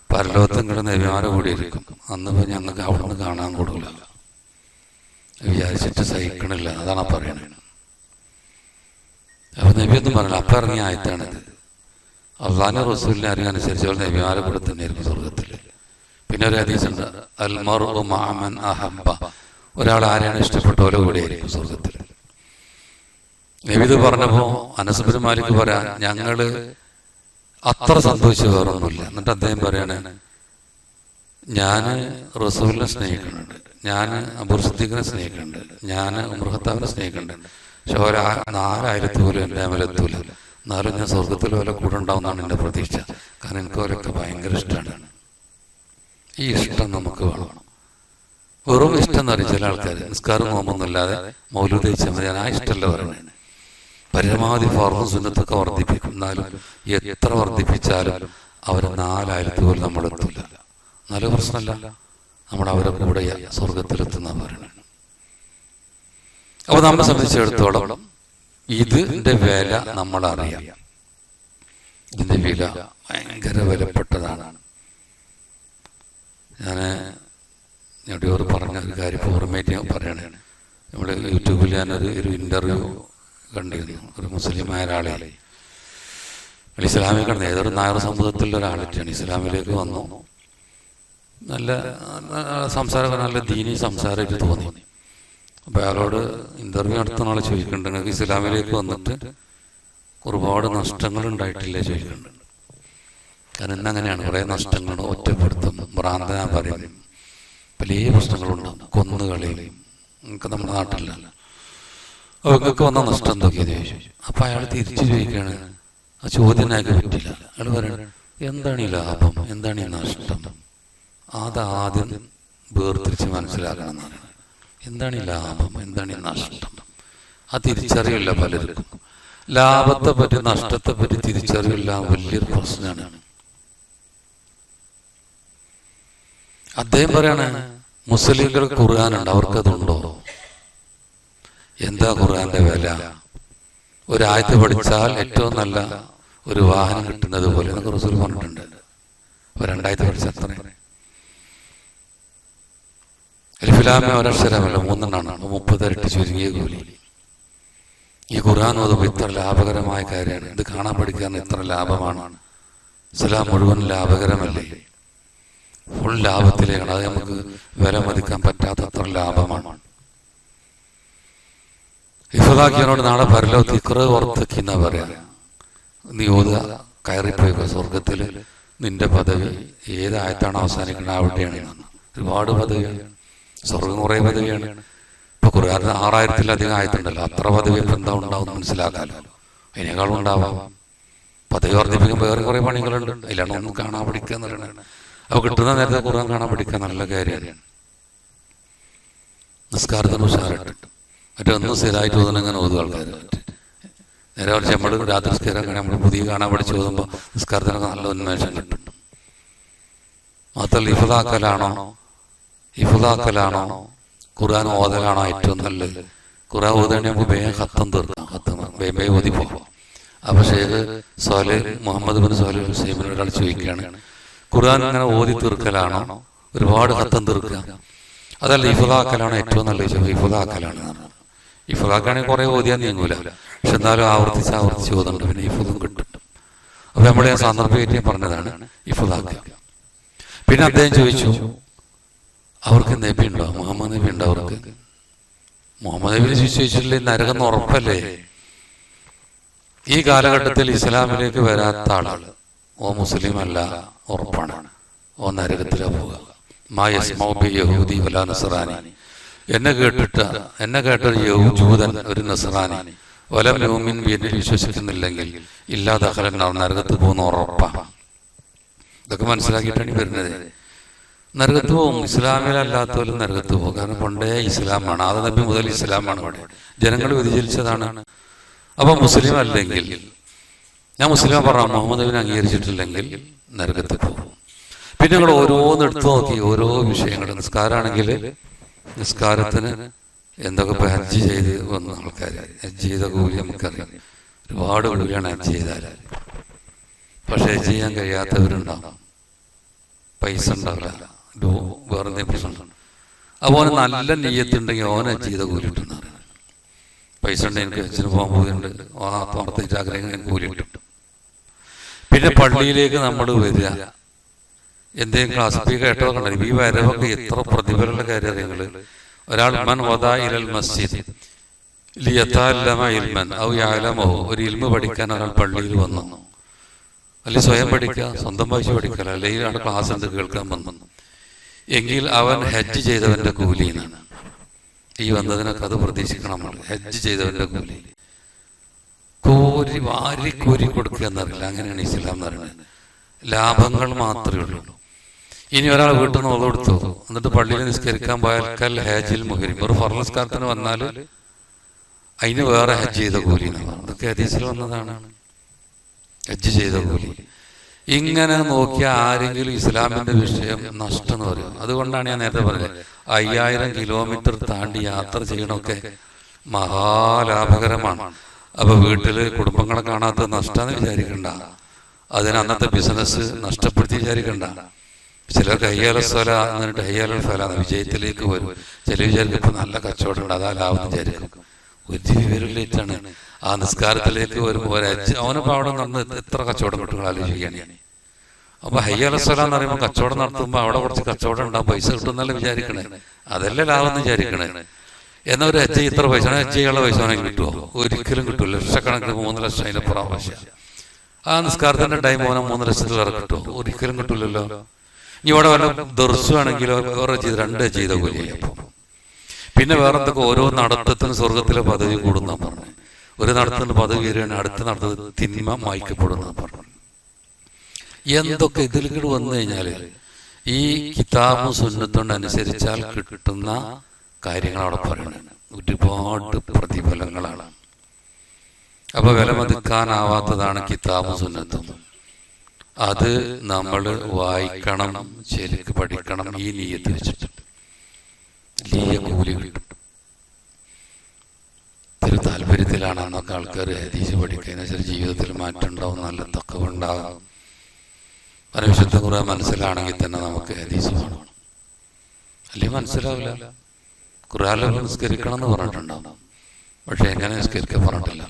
പരലോകത്ത് നിങ്ങളുടെ നബിമാരെ കൂടി ഇരിക്കും, അന്നിപ്പോൾ ഞങ്ങൾക്ക് അവിടെ നിന്ന് കാണാൻ കൊടുക്കില്ല വിചാരിച്ചിട്ട് സഹിക്കണില്ല. അതാണ് പറയണത്. അപ്പൊ നബി ഒന്നും പറഞ്ഞില്ല. അപ്പം ഇറങ്ങിയ ആയത്താണിത്. അള്ളാഹുവിന്റെ റസൂലിനെ അറിയാനുസരിച്ച് അവർ നബിമാരെ കൂടെ തന്നെ ആയിരിക്കും സ്വർഗത്തിൽ. പിന്നെ ഒരു ഹദീസുണ്ട്, അൽ മർഉ മഅ മൻ അഹബ്ബ, ഒരാൾ ആരെയാണ് ഇഷ്ടപ്പെട്ട കൂടെ ആയിരിക്കും സ്വർഗത്തിൽ. നബി ഇത് പറഞ്ഞപ്പോ അനസ് ബിൻ മാലിക് പറയാൻ, ഞങ്ങള് അത്ര സന്തോഷിച്ച് വേറൊന്നുമില്ല. എന്നിട്ട് അദ്ദേഹം പറയാണ്, ഞാൻ റസൂലിനെ സ്നേഹിക്കുന്നുണ്ട്, ഞാൻ അബൂ സിദ്ദീഖിനെ സ്നേഹിക്കുന്നുണ്ട്, ഞാൻ ഉമർ ഖത്താബിനെ സ്നേഹിക്കുന്നുണ്ട്. പക്ഷെ 4000 പോലും എൻ്റെ അമലെത്തൂല. എന്നാലും ഞാൻ സ്വർഗത്തിൽ വല്ല കൂടെ ഉണ്ടാവുന്നതാണ് എൻ്റെ പ്രതീക്ഷ. കാരണം എനിക്ക് അവരൊക്കെ ഭയങ്കര ഇഷ്ടമാണ്. ഈ ഇഷ്ടം നമുക്ക് വേണം. വെറും ഇഷ്ടം എന്ന് പറയും ചില ആൾക്കാർ, നിസ്കാരം നോമ്പൊന്നുമില്ലാതെ മൗലൂദ് കഴിച്ചാൽ മതി. ഞാൻ ആ ഇഷ്ടമല്ല പറയുന്നത്. പരമാവധി ഫർദും സുന്നത്തൊക്കെ വർദ്ധിപ്പിക്കും. എന്നാലും എത്ര വർദ്ധിപ്പിച്ചാലും അവരെ 4000 പോലും നമ്മളെത്തൂല. നല്ല പ്രശ്നമല്ല, നമ്മൾ അവരെ കൂടെ സ്വർഗത്തിലെത്തുന്ന പറയുന്നത്. അപ്പൊ നമ്മെ സംബന്ധിച്ചിടത്തോളം ഇതിന്റെ വില നമ്മളറിയാം. ഇതിന്റെ വില ഭയങ്കര വിലപ്പെട്ടതാണ്. ഞാൻ എവിടെയോ പറഞ്ഞ ഒരു കാര്യം ഓർമ്മയായിട്ട് ഞാൻ പറയണേ. നമ്മുടെ യൂട്യൂബിൽ ഞാനൊരു ഇന്റർവ്യൂ കണ്ടിരുന്നു. ഒരു മുസ്ലിമായ ഒരാളെ ഇസ്ലാമിൽ കടന്നു, ഏതൊരു നായർ സമൂഹത്തിലുള്ള ഒരാളിട്ടാണ് ഇസ്ലാമിലേക്ക് വന്നു. നല്ല സംസാരം, നല്ല ദീനി സംസാരമായിട്ട് തോന്നി. അപ്പൊ അയാളോട് ഇന്റർവ്യൂ നടത്തുന്ന ആളെ ചോദിക്കുന്നുണ്ട്, നിങ്ങൾക്ക് ഇസ്ലാമിലേക്ക് വന്നിട്ട് ഒരുപാട് നഷ്ടങ്ങൾ ഉണ്ടായിട്ടില്ലേ ചോദിക്കുന്നുണ്ട്. കാരണം ഇന്നങ്ങനെയാണ്, കുറേ നഷ്ടങ്ങളും ഒറ്റപ്പെടുത്തും, ഭ്രാന്തനാ പറയും, വലിയ പ്രശ്നങ്ങളുണ്ടാകും, കൊന്നുകളയും. നിങ്ങൾക്ക് നമ്മുടെ നാട്ടിലല്ല. അവർക്കൊക്കെ വന്ന നഷ്ടം എന്തൊക്കെയാന്ന് ചോദിച്ചു. അപ്പൊ അയാൾ തിരിച്ചു ചോദിക്കുകയാണ്, ആ ചോദ്യം അയാൾക്ക് പറ്റില്ല. അയാൾ പറയണ, എന്താണ് ഈ ലാഭം, എന്താണ് ഈ നഷ്ടം, അതാദ്യം വേർതിരിച്ച് മനസ്സിലാക്കണം എന്നാണ്. എന്താണ് ഈ ലാഭം, എന്താണ് ഈ നഷ്ടം, ആ തിരിച്ചറിയില്ല പലർക്കും. ലാഭത്തെ പറ്റി നഷ്ടത്തെ പറ്റി തിരിച്ചറിയില്ല, വലിയൊരു പ്രശ്നമാണ്. അദ്ദേഹം പറയാണ്, മുസ്ലിങ്ങൾ ഖുർആനുണ്ട്, അവർക്കതുണ്ടോ? എന്താ ഖുർആന്റെ വില? ഒരായത്ത് പഠിച്ചാൽ ഏറ്റവും നല്ല ഒരു വാഹനം കിട്ടുന്നത് പോലെ എന്നൊക്കെ റസൂൽ പറഞ്ഞിട്ടുണ്ട്. 2 ആയത്ത് പഠിച്ചാൽ അത്ര. അൽഫിലാമി ഒരക്ഷരമല്ല, 3 30 ഇരട്ടി ചുരുങ്ങിയ കൂലി. ഈ ഖുർആൻ ഓതുമ്പോൾ ഇത്ര ലാഭകരമായ കാര്യമാണ്. ഇത് കാണാൻ പഠിക്കാൻ ഇത്ര ലാഭമാണ്. ഇസ്ലാം മുഴുവൻ ലാഭകരമല്ലേ? ഫുൾ ലാഭത്തിലേക്കാണ്. അത് നമുക്ക് വില മതിക്കാൻ പറ്റാത്തത്ര ലാഭമാണ്. ഇഫ്താക്കിയനോട് നാളെ പരലോകത്ത് ഇഖ്റ ഓർത്തക്കി എന്നാ പറയാ. നീ ഓതുക, കയറിപ്പോയിക്കോ, സ്വർഗത്തിൽ നിന്റെ പദവി ഏതായത്താണ് അവസാനിക്കുന്നത് അവിടെയാണ്. ഒരുപാട് പദവിയാണ്, സ്വർഗം കുറേ പദവിയാണ്. ഇപ്പൊ ഖുർആൻ 6000-ലധികം ആയത്തുണ്ടല്ലോ. അത്ര പദവി ഇപ്പൊ എന്താ ഉണ്ടാവും മനസ്സിലാക്കാമല്ലോ. അതിനേക്കാളും ഉണ്ടാവാം. പദവി വർദ്ധിപ്പിക്കുമ്പോൾ വേറെ കുറെ പണികളുണ്ട്. അതിലാണ് ഒന്നും കാണാൻ പഠിക്കുക എന്ന് പറയുന്നത്. അപ്പൊ കിട്ടുന്ന നേരത്തെ ഖുർആൻ കാണാൻ പഠിക്കാൻ നല്ല കാര്യമാണ്. നിസ്കാരത്തിന് ഉഷാറിട്ട് മറ്റൊന്നും സ്ഥിരമായിട്ട് ഓതുന്നങ്ങനെ ഓതുക ആൾക്കാർ. നേരെ കുറച്ച് നമ്മൾ രാത്രി നിസ്കാരം നമ്മൾ പുതിയ കാണാൻ പഠിച്ച് ഓതുമ്പോൾ നിസ്കാരത്തിനൊക്കെ നല്ല ഉന്മേഷം കിട്ടും. മാത്രമല്ല ഇഫ്താക്കലാണോ ഖുർആൻ ഓതലാണോ ഏറ്റവും നല്ലത്? ഖുർആൻ ഓതുകയാണെങ്കിൽ നമുക്ക് വേഗം ഖത്തം തീർക്കാം, വേഗം ഓതിപ്പോകാം. അപ്പൊ ഷെയ്ഖ് മുഹമ്മദ് ബിൻ സ്വാലിഹ് അൽ ഉസൈമീൻ ഒരാൾ ചോദിക്കുകയാണ്, ഖുർആൻ ഇങ്ങനെ ഓതി തീർക്കലാണോ ഒരുപാട് ഖത്തം തീർക്കുക, അതല്ല ഇഫ്താക്കലാണോ ഏറ്റവും നല്ലത്? ഇഫ്താക്കലാണ്. ഇഫ്താക്കാണെങ്കിൽ കുറെ ഓതിയാൻ നീങ്ങൂല, പക്ഷെ എന്നാലും ആവർത്തിച്ച് ഓതുന്നുണ്ട്, പിന്നെ ഇഫ്തും കിട്ടും. അപ്പൊ നമ്മളെ സന്ദർഭമായിട്ട് പറഞ്ഞതാണ് ഇഫ്താക്ക. പിന്നെ അദ്ദേഹം ചോദിച്ചു, അവർക്ക് നബി ഉണ്ടോ, മുഹമ്മദ് നബി ഉണ്ടോ അവർക്ക്? മുഹമ്മദ് നബിനെ ചോദിച്ചില്ലേ, നരകം ഉറപ്പല്ലേ? ഈ കാലഘട്ടത്തിൽ ഇസ്ലാമിലേക്ക് വരാത്ത ആളാണ് ഓ മുസ്ലിം അല്ല, ഉറപ്പാണ്, ഓ നരകത്തിലാ പോവുക. യഹൂദി വലാ നസ്റാനി, എന്നെ കേട്ടൊരു ജൂതൻ ഒരു നസ്റാനി വലം യുമിൻ എന്നിൽ വിശ്വസിക്കുന്നില്ലെങ്കിൽ ഇല്ലാതെ നരകത്തിൽ പോകുന്ന ഉറപ്പാണ്. ഇതൊക്കെ മനസ്സിലാക്കിയിട്ടാണ് വരുന്നത്. നരകത്ത് പോകും. ഇസ്ലാമിലല്ലാത്തവരും നരകത്ത് പോകും. കാരണം പണ്ടേ ഇസ്ലാമാണ്, ആദ്യ നബി മുതൽ ഇസ്ലാമാണ് ഇവിടെ ജനങ്ങൾ വ്യതിചലിച്ചതാണ്. അപ്പം മുസ്ലിം അല്ലെങ്കിൽ, ഞാൻ മുസ്ലിം പറഞ്ഞ മുഹമ്മദ് നബിനെ അംഗീകരിച്ചിട്ടില്ലെങ്കിൽ നരകത്ത് പോകും. പിന്നെ നിങ്ങൾ ഓരോന്ന് എടുത്തു നോക്കി, ഓരോ വിഷയങ്ങൾ. നിസ്കാരമാണെങ്കിൽ നിസ്കാരത്തിന് എന്തൊക്കെ ഇപ്പം ഹജ്ജ് ചെയ്ത് വന്ന ആൾക്കാർ, ഹജ്ജ് ചെയ്ത കൂലി നമുക്കറിയാം, ഒരുപാട് കൂലിയാണ് ഹജ്ജ് ചെയ്താൽ. പക്ഷെ ഹജ്ജ് ചെയ്യാൻ കഴിയാത്തവരുണ്ടാവും, പൈസ ഉണ്ടാവില്ല, വേറെ എന്തെങ്കിലും പ്രശ്നമുണ്ട്. അപ്പോൾ നല്ല നെയ്യത്തുണ്ടെങ്കിൽ ഓനെ ഹജ്ജ് ചെയ്ത കൂലി കിട്ടുന്ന പൈസ ഉണ്ട്, എനിക്ക് ഹജ്ജിന് പോകാൻ പോകുന്നുണ്ട്, ആ തോർത്തിട്ട് ആഗ്രഹം എനിക്ക് കൂലി കിട്ടും. പിന്നെ പള്ളിയിലേക്ക് നമ്മൾ വരിക, എന്തെങ്കിലും ക്ലാസ് കേട്ടോ കണ്ടു. ഈ വരവൊക്കെ എത്ര പ്രതിഫലമുള്ള കാര്യം അറിയങ്ങൾ. ഒരാൾ മൻ വദാ ഇലൽ മസ്ജിദ് ലിയതഅല്ലമ ഇൽമൻ ഔ യഅലമഹു, ഒരു ഇൽമ പഠിക്കാൻ ഒരാൾ പള്ളിയിൽ വന്നു, അല്ലെങ്കിൽ സ്വയം പഠിക്കുക, സ്വന്തം ഭാഷ പഠിക്കുക, അല്ലെങ്കിൽ അവിടെ ക്ലാസ് ഉണ്ട് കേൾക്കാൻ വന്നു എങ്കിൽ അവൻ ഹജ്ജ് ചെയ്തവന്റെ കൂലിയാണ്. ഈ വന്നതിനൊക്കെ അത് പ്രതീക്ഷിക്കണം. നമ്മൾ ഹജ്ജ് ചെയ്തവന്റെ കൂലി കോരി വാരി കോരി കൊടുക്കുക എന്നറിയില്ല. അങ്ങനെയാണ് ഇസ്ലാം എന്ന് പറയുന്നത്. ലാഭങ്ങൾ മാത്രമേ ഉള്ളൂ. ഇനി ഒരാൾ വീട്ടിൽ നിന്ന് ഓർഡർ കൊടുത്തു, എന്നിട്ട് പള്ളിയിൽ നിസ്കരിക്കാൻ പോയാൽ കൽ ഹജ്ജിൽ മുഹരിം, ഒരു ഫർള് നിസ്കാരത്തിന് വന്നാൽ അതിന് വേറെ ഹജ്ജ് ചെയ്ത കൂലി എന്നാണ്. അതൊക്കെ ഹദീസിൽ വന്നതാണ്, ഹജ്ജ് ചെയ്ത കൂലി. ഇങ്ങനെ നോക്കിയാൽ ആരെങ്കിലും ഇസ്ലാമിന്റെ വിഷയം നഷ്ടം എന്ന് പറയും. അതുകൊണ്ടാണ് ഞാൻ നേരത്തെ പറഞ്ഞത് 5000 കിലോമീറ്റർ താണ്ടി യാത്ര ചെയ്യണമൊക്കെ മഹാലാഭകരമാണ്. അപ്പൊ വീട്ടില് കുടുംബങ്ങളെ കാണാത്ത നഷ്ടമെന്ന് വിചാരിക്കണ്ട, അതിന് അന്നത്തെ ബിസിനസ് നഷ്ടപ്പെടുത്തി വിചാരിക്കണ്ട. ചിലർക്ക് ഹയ്യാലസ്വല എന്നിട്ട് ഹയ്യാലൽ ഫല വിജയത്തിലേക്ക് വരും. ചില വിചാരിക്കും ഇപ്പൊ നല്ല കച്ചവടം ഉണ്ട്, അതാ ലാഭം വിചാരിക്കും. ഒരു വിവരമില്ലാണ്. ആ നിസ്കാരത്തിലേക്ക് വരുമ്പോൾ അവനിപ്പോ അവിടെ നിന്ന് എത്ര കച്ചവടം കിട്ടും ആലോചിക്കുകയാണ്. അപ്പൊ ഹയ്യാലസ്വല എന്ന് പറയുമ്പോൾ കച്ചവടം നടത്തുമ്പോൾ അവിടെ കുറച്ച് കച്ചവടം ഉണ്ടാകും, പൈസ കിട്ടുന്നല്ലേ വിചാരിക്കണേ, അതല്ലേ ലാഭം എന്ന് വിചാരിക്കണേ. എന്നാൽ ഒരു ഹജ്ജ് ഇത്ര പൈസ, ഹജ്ജ് ചെയ്യാനുള്ള പൈസ ആണെങ്കിൽ കിട്ടുമോ? ഒരിക്കലും കിട്ടുമല്ലോ. ലക്ഷക്കണക്കിന് 3 ലക്ഷം അതിന്റെ പ്രാവശ്യം. ആ നിസ്കാരത്തിന്റെ ടൈം മോനെ 3 ലക്ഷത്തിലേറെ കിട്ടുമോ? ഒരിക്കലും കിട്ടില്ലല്ലോ. ഇനി ഇവിടെ വല്ല ദർശമാണെങ്കിലോ വേറെ ചെയ്ത് 2 ചെയ്ത കൂലിയായി. അപ്പം പിന്നെ വേറെ എന്തൊക്കെ ഓരോ നടത്തത്തിന് സ്വർഗത്തിലെ പദവി കൂടുന്ന പറഞ്ഞു. ഒരു നടത്തുന്ന പദവി വരികയാണ്, അടുത്ത നടത്തത്തിൽ തിന്മ മായ്ക്കപ്പെടുന്ന പറഞ്ഞു. എന്തൊക്കെ ഇതിൽ വന്നു കഴിഞ്ഞാല് ഈ കിതാബും സുന്നത്തും അനുസരിച്ചാൽ കിട്ടുന്ന കാര്യങ്ങൾ അവിടെ പറയുന്നത് ഒരുപാട് പ്രതിഫലങ്ങളാണ്. അപ്പൊ വിലമതിക്കാനാവാത്തതാണ് കിതാബും സുന്നത്തും. അത് നമ്മൾ വായിക്കണം, ശരിക്ക് പഠിക്കണം. ഈ നിയ്യത്ത് വെച്ചിട്ടുണ്ട് വലിയ കൂലി കിട്ടും. ഇത്തിരി താല്പര്യത്തിലാണ് അന്നൊക്കെ ആൾക്കാർ ഹദീസ് പഠിക്കുന്നതിന് ജീവിതത്തിൽ മാറ്റം ഉണ്ടാവും, നല്ല തഖ്വ വിശുദ്ധ ഖുർആൻ മനസ്സിലാണെങ്കിൽ തന്നെ നമുക്ക് ഹദീസ് വേണം, അല്ലെങ്കിൽ മനസ്സിലാവില്ല. ഖുർആനിൽ നിസ്കരിക്കണം എന്ന് പറഞ്ഞിട്ടുണ്ടാവും, പക്ഷെ എങ്ങനെ നിസ്കരിക്കാൻ പറഞ്ഞിട്ടില്ല.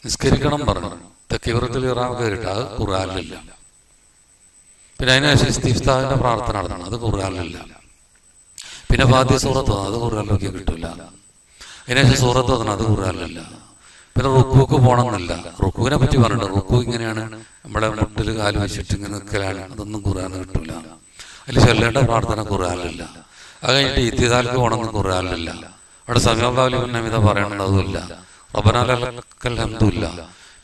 നിസ്കരിക്കണം പറഞ്ഞു, തക്ബീറത്തുൽ ഇഹ്റാം കയറിയിട്ട് അത് ഖുർആനിലില്ല. പിന്നെ അതിനുശേഷം ഇസ്തിഫ്താഹിന്റെ പ്രാർത്ഥന നടത്തണം, അത് ഖുർആനിലില്ല. പിന്നെ ഫാത്തിഹ സൂറത്ത് അത് ഖുർആനിലൊക്കെ കിട്ടില്ല. അതിനുശേഷം സൂറത്ത് ഓതണം, അത് ഖുർആനിലില്ല. പിന്നെ റുക്കൂക്ക് പോകണമെന്നില്ല. റുക്കുവിനെ പറ്റി പറഞ്ഞിട്ടുണ്ട്, റുക്കു ഇങ്ങനെയാണ്, നമ്മളെ മുട്ടിൽ കാല് വെച്ചിട്ട് ഇങ്ങനെ നിൽക്കലാണ്, അതൊന്നും ഖുർആനിൽ കിട്ടില്ല. അതിൽ ചൊല്ലേണ്ട പ്രാർത്ഥന ഖുർആനിലില്ല. അത് കഴിഞ്ഞിട്ട് ഇത്തിദാൽക്ക് പോകണമെന്ന് ഖുർആനിലില്ല. അവിടെ സമീഅല്ലാഹു ലിമൻ ഹമിദ പറയണമെന്ന് അതുമില്ല. റബ്ബനാ ലക്കൽ ഹംദുല്ല.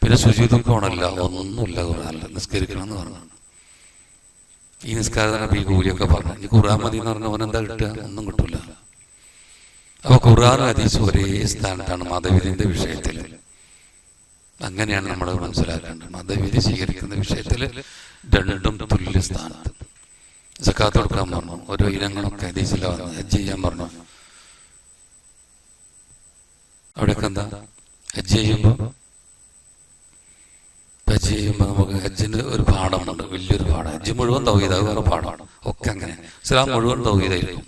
പിന്നെ സുജൂദിക്ക് പോകണമില്ല, ഒന്നുമില്ല ഖുർആനിൽ. നിസ്കരിക്കണം എന്ന് പറഞ്ഞു. ഈ നിസ്കാരത്തിന് ഈ കൂലിയൊക്കെ പറഞ്ഞു. ഈ ഖുർആൻ മതി എന്ന് പറഞ്ഞ ഓനെന്താ കിട്ടുക? ഒന്നും കിട്ടില്ല. അപ്പൊ ഖുർആൻ ഹദീസ് ഒരേ സ്ഥാനത്താണ് മതവിധിന്റെ വിഷയത്തിൽ. അങ്ങനെയാണ് നമ്മൾ മനസ്സിലാക്കേണ്ടത്. മതവിധി സ്വീകരിക്കുന്ന വിഷയത്തിൽ രണ്ടും തുല്യ സ്ഥാനത്ത്. സക്കാത്ത് കൊടുക്കാൻ പറഞ്ഞു, ഓരോ ഇനങ്ങളൊക്കെ ഹദീസിൽ വന്നു. ഹജ്ജ് ചെയ്യാൻ പറഞ്ഞു, അവിടെയൊക്കെ എന്താ ഹജ്ജ് ചെയ്യുമ്പോൾ നമുക്ക് ഹജ്ജിന് ഒരു പാഠമുണ്ട്, വലിയൊരു പാഠം. ഹജ്ജ് മുഴുവൻ തൗഹീദ്, അത് വേറെ പാഠമാണ്. ഒക്കെ അങ്ങനെ ഇസ്ലാം മുഴുവൻ തൗഹീദായിരിക്കും.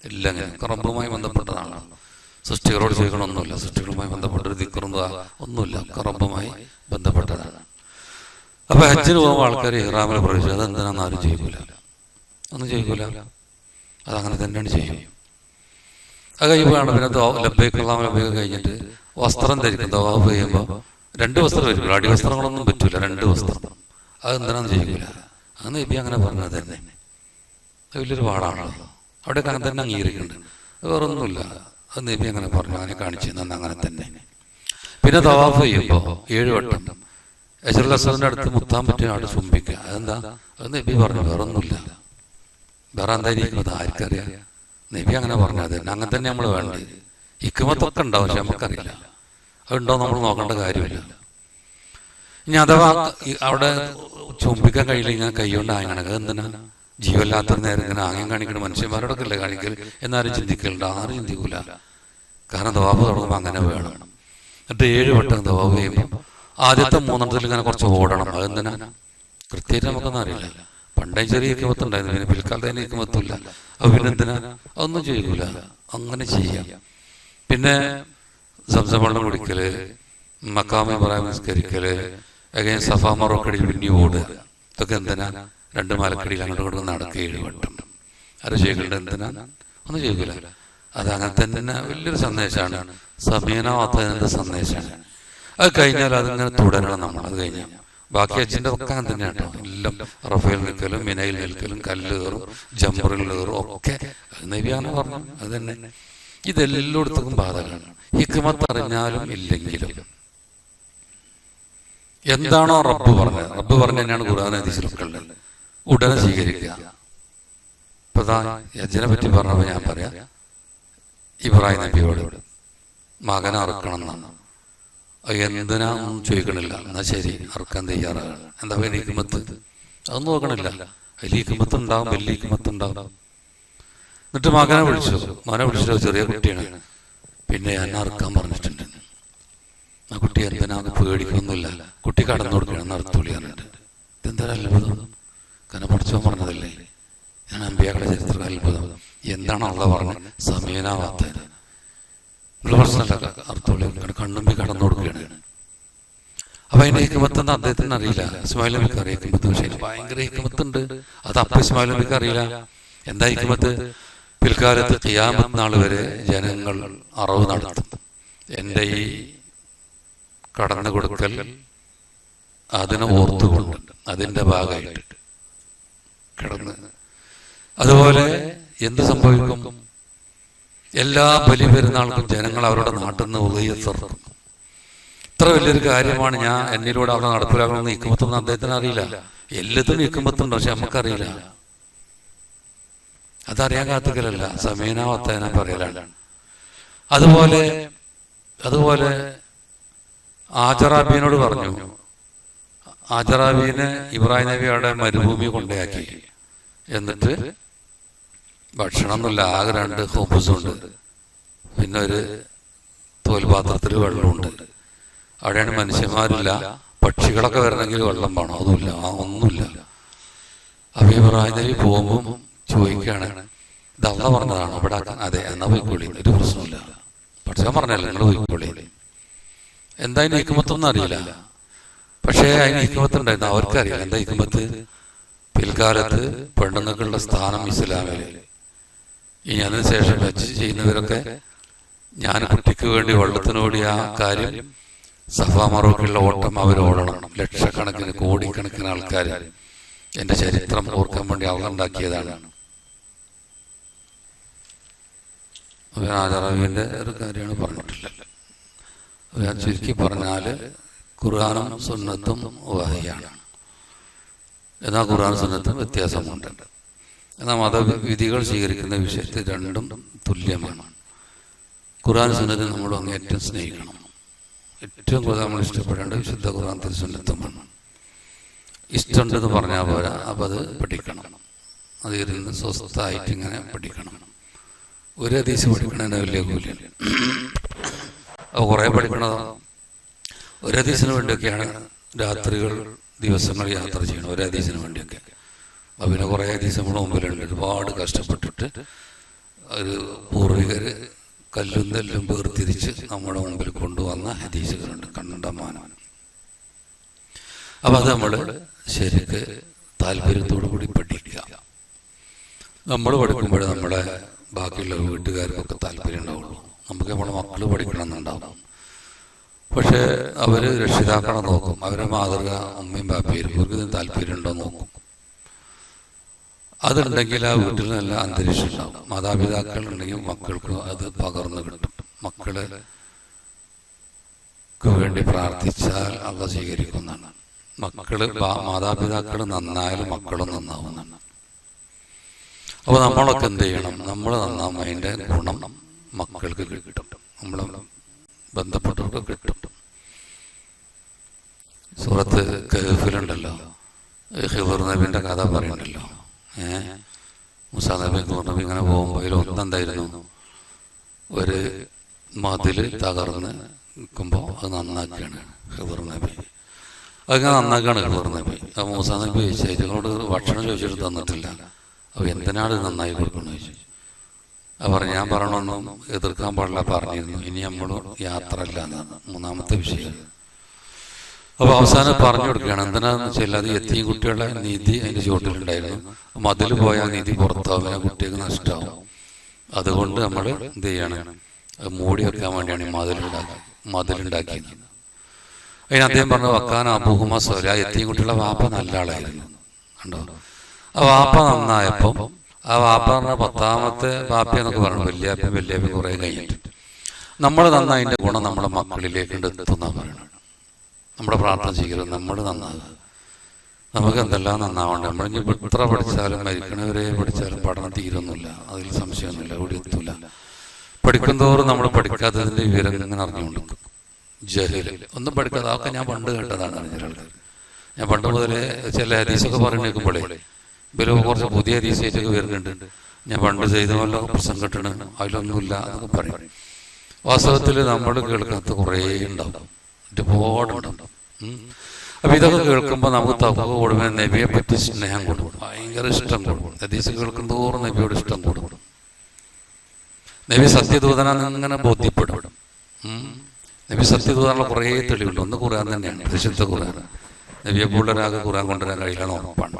എല്ലാം അങ്ങനെ റബ്ബുമായി ബന്ധപ്പെട്ടതാണ്. സൃഷ്ടികളോട് ചോദിക്കണമൊന്നുമില്ല, സൃഷ്ടികളുമായി ബന്ധപ്പെട്ടൊരു ദിക്റും ഒന്നുമില്ല, റബ്ബുമായി ബന്ധപ്പെട്ടതാണ്. അപ്പൊ ഹജ്ജിന് പോകുമ്പോൾ ആൾക്കാർ ഇഹ്റാമിൽ പ്രവേശിച്ചു. അതെന്തിനാന്ന് ആരും ചെയ്യൂല, ഒന്നും ചെയ്യൂല, അതങ്ങനെ തന്നെയാണ് ചെയ്യും. അത് കഴിയുമ്പോഴാണ് പിന്നെ ലബ്ബൈക്ക് അല്ലാഹുമ്മ ലബ്ബൈക്ക് കഴിഞ്ഞിട്ട് വസ്ത്രം ധരിക്കും. തവാഫ് ചെയ്യുമ്പോൾ 2 വസ്ത്രം ധരിക്കും, അടിവസ്ത്രങ്ങളൊന്നും പറ്റൂല, 2 വസ്ത്രം. അതെന്തിനാന്ന് ചെയ്യൂല. അന്ന് നബി അങ്ങനെ പറഞ്ഞത് തന്നെ. അത് വലിയൊരു പാടാണല്ലോ. അവിടെയൊക്കെ അങ്ങനെ തന്നെ അംഗീകരിക്കുന്നുണ്ട്, വേറെ ഒന്നുമില്ല. അത് നബി അങ്ങനെ പറഞ്ഞു, അങ്ങനെ കാണിച്ചു തന്നെ, അങ്ങനെ തന്നെ. പിന്നെ തവാഫ് ചെയ്യുമ്പോൾ 7 വട്ടം ഹജറുൽ അസ്വദിന്റെ അടുത്ത് മുത്താൻ പറ്റിയ ആട് ചുംബിക്കുക. അതെന്താ? അത് നബി പറഞ്ഞു, വേറെ ഒന്നുമില്ല. വേറെ എന്തായിരിക്കും ആർക്കറിയാം? നബി അങ്ങനെ പറഞ്ഞത് അങ്ങനെ തന്നെ നമ്മൾ വേണ്ടത്. ഹിക്മത്തൊക്കെ ഉണ്ടാവും, പക്ഷെ നമുക്കറിയില്ല. അതുണ്ടോ നമ്മൾ നോക്കേണ്ട കാര്യമില്ല. ഇനി അഥവാ അവിടെ ചുംബിക്കാൻ കഴിയില്ല, ഇങ്ങനെ കൈകൊണ്ട് ആങ്ങണം. അത് എന്തിനാ? ജീവല്ലാത്തൊരു നേരം ഇങ്ങനെ ആംഗ്യം കാണിക്കണം. മനുഷ്യന്മാരോടൊക്കെ അല്ലേ കാണിക്കൽ എന്നാരും ചിന്തിക്കലുണ്ട്? ആരും ചിന്തിക്കൂല. കാരണം തവാഫ് തുടങ്ങുമ്പോൾ അങ്ങനെ വേണം. എന്നിട്ട് 7 വട്ടം തവാഫ് ചെയ്യുമ്പോൾ ആദ്യത്തെ 3 ഇങ്ങനെ കുറച്ച് ഓടണം. അതെന്തിനാ? കൃത്യമായിട്ട് നമുക്കൊന്നും അറിയില്ല. പണ്ടേ ചെറിയ ഹിക്മത്തുണ്ടായിരുന്നു, പിന്നെ പിൽക്കാലത്ത് അതിന് ഹിക്മത്തില്ല. അത് പിന്നെ എന്തിനാ? അതൊന്നും ചെയ്യൂല. അങ്ങനെ ചെയ്യാം. പിന്നെ സംസം വെള്ളം കുടിക്കല്, മഖാമ ഇബ്രാഹിം നിസ്കരിക്കല്, again സഫാ മറോക്കടിയിൽ പിന്നെ ഓടുക. ഇതൊക്കെ എന്തിനാ? 2 മലക്കടിയിൽ അങ്ങോട്ട് കൊണ്ട് നടക്കുക 7 വട്ടം. അത് ചെയ്യേണ്ടത് എന്തിനാ? ഒന്നും ചെയ്യൂല. അത് അങ്ങനെ തന്നെ വലിയൊരു സന്ദേശമാണ്. സമീനാവാത്തതിൻ്റെ സന്ദേശമാണ്. അത് കഴിഞ്ഞാൽ അതിങ്ങനെ തുടരണം നമ്മൾ. അത് കഴിഞ്ഞാൽ ബാക്കി അച്ഛൻ്റെ ഒക്കെ അങ്ങനെ തന്നെ കേട്ടോ. എല്ലാം റഫേൽ നിൽക്കലും മിനയിൽ നിൽക്കലും കല്ല് കയറും ജമ്പറിൽ കയറും ഒക്കെ നബിയാണ് പറഞ്ഞു. അത് തന്നെ ഇതെല്ലായിടത്തും ബാധകമാണ്. ഹിക്മത്ത് അറിഞ്ഞാലും ഇല്ലെങ്കിലും എന്താണോ റബ്ബ് പറഞ്ഞത്, റബ്ബ് പറഞ്ഞ തന്നെയാണ് ഖുർആൻ ഹദീസിലൊക്കെ ഉള്ളത്. ഉടനെ സ്വീകരിക്കുക. ഇപ്പൊ യജ്ഞനെ പറ്റി പറഞ്ഞപ്പോൾ ഞാൻ പറയാം, ഇബ്രാഹിം നബിയോട് മകനെ അറുക്കണം എന്നാണ്. എന്തിനാ ചോദിക്കണില്ല. എന്നാ ശരി, അറുക്കാൻ തയ്യാറാണ്. എന്താ വലിയ ഹിക്മത്ത്? അതൊന്നും നോക്കണില്ല. വലിയ ഹിക്മത്ത് ഉണ്ടാവും, വലിയ ഹിക്മത്ത് ഉണ്ടാവും. എന്നിട്ട് മകനെ വിളിച്ചു. മകനെ വിളിച്ചിട്ട് ചെറിയ കുട്ടിയാണ്. പിന്നെ ഞാൻ അറുക്കാൻ പറഞ്ഞിട്ടുണ്ട്. ആ കുട്ടി എന്തിനാ? അത് പേടിക്കൊന്നുമില്ല. കുട്ടി കടന്നു കൊടുക്കണം നടത്തുള്ളി പറഞ്ഞിട്ട്. ഇതെന്താ അത്ഭുതം? കാരണം പഠിച്ചോ പറഞ്ഞതല്ലേ. ഞാൻ അമ്പിയാക്കളുടെ ചരിത്ര അത്ഭുതം. എന്താണ് അള്ള പറഞ്ഞത്? സമീനാവാത്തത്. നിങ്ങൾ പ്രശ്നമല്ല, അർത്ഥമുള്ള കണ്ണുമ്പി കടന്നു കൊടുക്കുകയാണ്. അപ്പൊ അതിന്റെ ഹിക്മത്തെന്ന് അദ്ദേഹത്തിന് അറിയില്ല. ഇസ്മായിൽ നബിക്ക് അറിയാം ഹിക്മത്ത്. പക്ഷേ ഭയങ്കര ഹിക്മത്തുണ്ട്. അത് അപ്പൊ ഇസ്മായിൽ നബിക്ക് അറിയില്ല. എന്താ ഹിക്മത്ത്? പിൽക്കാലത്ത് ഖിയാമത്ത് നാൾ വരെ ജനങ്ങൾ അറവ് നടത്തും. എൻ്റെ ഈ കടന്നു കൊടുക്കൽ അതിനെ ഓർത്തുകൊണ്ട് അതിൻ്റെ ഭാഗമായിട്ട് കിടന്ന്. അതുപോലെ എന്ത് സംഭവിക്കും? എല്ലാ ബലി പെരുന്നാൾക്കും ജനങ്ങൾ അവരുടെ നാട്ടിൽ നിന്ന് ഉദയത്തിറക്കും. ഇത്ര വലിയൊരു കാര്യമാണ്. ഞാൻ എന്നിലൂടെ അവിടെ നടപ്പിലാക്കണമെന്ന് ഹിക്മത്തൊന്നും അദ്ദേഹത്തിന് അറിയില്ല. എല്ലാത്തിനും ഹിക്മത്തുണ്ട്, പക്ഷെ നമുക്കറിയില്ല. അതറിയാൻ കാത്തുക്കലല്ല, സമീനാവത്തേന പറയലാണ്. അതുപോലെ ആജറാബീനോട് പറഞ്ഞു. ആജറാബീനെ ഇബ്രാഹിം നബി അവിടെ മരുഭൂമി കൊണ്ടയാക്കി. എന്നിട്ട് ഭക്ഷണമൊന്നുമില്ല, ആകെ 2 ഹുബ്സുണ്ട്, പിന്നെ ഒരു തോൽപാത്രത്തിൽ വെള്ളമുണ്ട്. അവിടെയാണ് മനുഷ്യന്മാരില്ല. പക്ഷികളൊക്കെ വരണമെങ്കിൽ വെള്ളം വേണം. അതുമില്ല, ഒന്നുമില്ല. അപ്പൊ ഇബ്രാഹിം നബി പോകുമ്പോൾ ചോദിക്കുകയാണ്, ഇത് അള്ളാ പറഞ്ഞതാണ് ഇവിടെ? അതെ, എന്നാ പോയിക്കോളി, ഒരു പ്രശ്നമില്ല. പഠിച്ചാൽ പറഞ്ഞല്ലേ, നിങ്ങൾ പോയിക്കോളി. എന്താ അതിന് ഹിക്മത്തൊന്നും അറിയില്ല. പക്ഷേ അതിന് ഹിക്മത്തുണ്ടായിരുന്നു. അവർക്കറിയില്ല എന്താ ഹിക്മത്ത്. പിൽക്കാലത്ത് പെണ്ണുങ്ങൾക്കുള്ള സ്ഥാനം ഇസ്ലാമിൽ. ഇനി അതിനുശേഷം ഹജ്ജ് ചെയ്യുന്നവരൊക്കെ, ഞാൻ കുട്ടിക്ക് വേണ്ടി വെള്ളത്തിനോടിയ ആ കാര്യം, സഫാ മറോക്കുള്ള ഓട്ടം അവരോടണം. ലക്ഷക്കണക്കിന് കോടിക്കണക്കിന് ആൾക്കാർ എന്റെ ചരിത്രം ഓർക്കാൻ വേണ്ടി അവളുണ്ടാക്കിയതാണ്. ആജറാബിന്റെ ഒരു കാര്യമാണ് പറഞ്ഞിട്ടില്ല. ഞാൻ ചുരുക്കി പറഞ്ഞാല് ഖുർആനും സുന്നത്തും വഹയാണ്. എന്നാൽ ഖുർആൻ സുന്നത്തും വ്യത്യാസമുണ്ട്. എന്നാൽ മതവിധികൾ സ്വീകരിക്കുന്ന വിഷയത്തിൽ രണ്ടും തുല്യമാണ്. ഖുർആൻ സുന്നത്ത് നമ്മൾ അങ്ങേറ്റം സ്നേഹിക്കണം. ഏറ്റവും കൂടുതൽ നമ്മൾ ഇഷ്ടപ്പെടേണ്ട വിശുദ്ധ ഖുർആൻ സുന്നത്തുമാണ്. ഇഷ്ടമുണ്ടെന്ന് പറഞ്ഞാൽ പോരാ, അപ്പം അത് പഠിക്കണം. അത് ഇരുന്ന് സ്വസ്ഥമായിട്ട് ഇങ്ങനെ പഠിക്കണം. ഒരു ഹദീസ് പഠിക്കണതിന് വലിയ കൂലിയാണ്. അപ്പോൾ കുറേ പഠിക്കണതോ ഒരു ഹദീസിന് വേണ്ടിയൊക്കെയാണ് രാത്രികൾ ദിവസങ്ങൾ യാത്ര ചെയ്യണം. ഒരു ഹദീസിന് വേണ്ടിയൊക്കെ. അപ്പം പിന്നെ കുറേ ഹദീസ് നമ്മുടെ മുമ്പിലുണ്ട്. ഒരുപാട് കഷ്ടപ്പെട്ടിട്ട് ഒരു പൂർവികർ കല്ലും നെല്ലും വേർതിരിച്ച് നമ്മുടെ മുമ്പിൽ കൊണ്ടുവന്ന ഹദീസുകളുണ്ട്, കണ്ടമാനം. അപ്പം അത് നമ്മൾ ശരിക്ക് താല്പര്യത്തോടു കൂടി പഠിക്കുക. നമ്മൾ പഠിക്കുമ്പോൾ നമ്മുടെ ബാക്കിയുള്ള വീട്ടുകാർക്കൊക്കെ താല്പര്യം ഉണ്ടാവുള്ളൂ. നമുക്ക് നമ്മുടെ മക്കൾ പഠിക്കണം എന്നുണ്ടാവും. പക്ഷേ അവർ രക്ഷിതാക്കളെ നോക്കും. അവരെ മാതൃക അമ്മയും ബാപ്പയും ഇവർക്ക് താല്പര്യം ഉണ്ടോ നോക്കും. അതുണ്ടെങ്കിൽ ആ വീട്ടിൽ നല്ല അന്തരീക്ഷം ഉണ്ടാവും. മാതാപിതാക്കൾ ഉണ്ടെങ്കിൽ മക്കൾക്ക് അത് പകർന്നു കിട്ടും. മക്കൾക്ക് വേണ്ടി പ്രാർത്ഥിച്ചാൽ അള്ളാഹു സ്വീകരിക്കുന്നതാണ്. മാതാപിതാക്കൾ നന്നായാലും മക്കളും നന്നാവുന്നതാണ്. അപ്പോൾ നമ്മളൊക്കെ എന്ത് ചെയ്യണം? നമ്മൾ നന്നാകുമ്പോൾ അതിൻ്റെ ഗുണം മക്കൾക്ക് കിട്ടും, നമ്മളെ ബന്ധപ്പെട്ടവർക്ക് കിട്ടും. സൂറത്ത് കഹ്ഫിലുണ്ടല്ലോ, ഖിദർ നബിൻ്റെ കഥ പറയുന്നുണ്ടല്ലോ. മൂസാ നബി ഖിദർ നബി ഇങ്ങനെ പോകുമ്പോൾ അതിൽ ഒന്നെന്തായിരുന്നു? ഒരു മതിൽ തകർന്ന് നിൽക്കുമ്പോൾ അത് നന്നാക്കുകയാണ് ഖിദർ നബി. അതിങ്ങനെ നന്നാക്കുകയാണ് ഖിദർ നബി. അപ്പോൾ മൂസാ നബി ചോദിച്ചോട് ഭക്ഷണം ചോദിച്ചിട്ട് തന്നിട്ടില്ല. അപ്പോൾ എന്തിനാണ് ഇത് നന്നായി കൊടുക്കണമെന്ന് ചോദിച്ചു. അവർ ഞാൻ പറയണമെന്നും എതിർക്കാൻ പാടില്ല പറഞ്ഞിരുന്നു. ഇനി നമ്മൾ യാത്ര അല്ല എന്നാണ് മൂന്നാമത്തെ വിഷയം. അപ്പോൾ അവസാനം പറഞ്ഞു കൊടുക്കുകയാണ്. എന്തിനാന്ന് വെച്ചാൽ അത് എത്തിയും കുട്ടികളുടെ നീതി അതിൻ്റെ ചുവട്ടിലുണ്ടായിരുന്നു. മതിൽ പോയാൽ നീതി പുറത്താവും, ആ കുട്ടികൾക്ക് നഷ്ടമാവും. അതുകൊണ്ട് നമ്മൾ എന്ത് ചെയ്യണം? മൂടി വെക്കാൻ വേണ്ടിയാണ് ഈ മതിലുണ്ടാക്കിയത്. അതിന് അദ്ദേഹം പറഞ്ഞു വക്കാൻ അബൂഹുമ സോല, എത്തിയും കുട്ടികളുടെ വാപ്പ നല്ല ആളായിരുന്നു. കണ്ടോ? ആ വാപ്പ നന്നായപ്പോൾ ആ വാപ്പ പറഞ്ഞ 10ാമത്തെ വാപ്പ എന്നൊക്കെ പറഞ്ഞു, വല്യാപ്പ കുറേ കഴിഞ്ഞിട്ട് നമ്മൾ നന്നായതിൻ്റെ ഗുണം നമ്മുടെ മക്കളിലേക്ക് എത്തുന്നാണ് പറയുന്നത്. നമ്മുടെ പ്രാർത്ഥന ചെയ്യരുത്, നമ്മൾ നന്നാകുക. നമുക്ക് എന്തെല്ലാം നന്നാവണ്ടേ? നമ്മളിനി എത്ര പഠിച്ചാലും മരിക്കണവരെ പഠിച്ചാലും പഠനം തീരൊന്നുമില്ല, അതിൽ സംശയമൊന്നുമില്ല, ഇവിടെ എത്തൂല. പഠിക്കുന്തോറും നമ്മൾ പഠിക്കാത്തതിൻ്റെ വിവരം ഇങ്ങനെ അറിഞ്ഞുകൊണ്ടിരിക്കും. ജഹല് ഒന്നും പഠിക്കാതെ, അതൊക്കെ ഞാൻ പണ്ട് കേട്ടതാണ്. ഞാൻ പണ്ട് മുതലേ ചില ഹദീസൊക്കെ പറഞ്ഞു കേൾക്കുമ്പോഴേ ഇവര് കുറച്ച് പുതിയ ഹദീസ് വെച്ചൊക്കെ വരുന്നുണ്ട്. ഞാൻ പണ്ട് ചെയ്ത പോലെ പ്രസംഗം കിട്ടണം, അതിലൊന്നുമില്ല എന്നൊക്കെ പറയും. വാസ്തവത്തിൽ നമ്മൾ കേൾക്കാത്ത കുറേ ഉണ്ടാവും, ഒരുപാടുണ്ടാവും. അപ്പം ഇതൊക്കെ കേൾക്കുമ്പോൾ നമുക്ക് തഖ്വ കൂടുമ്പോൾ നബിയെ പറ്റി സ്നേഹം കൊടുക്കും, ഭയങ്കര ഇഷ്ടം കൊടുക്കും. ഹദീസ് കേൾക്കുന്തോറും നബിയോട് ഇഷ്ടം കൊടുക്കും. നബി സത്യദൂതനാണെന്ന് ഇങ്ങനെ ബോധ്യപ്പെടും. നബി സത്യദൂതനുള്ള കുറേ തെളിവുണ്ട്. ഒന്ന് ഖുർആൻ തന്നെയാണ്, പരിശുദ്ധ ഖുർആൻ. നബിയെ കൂടുതലാകെ ഖുർആൻ കൊണ്ടുവരാൻ കഴിയില്ലെന്ന് ഉറപ്പാണ്.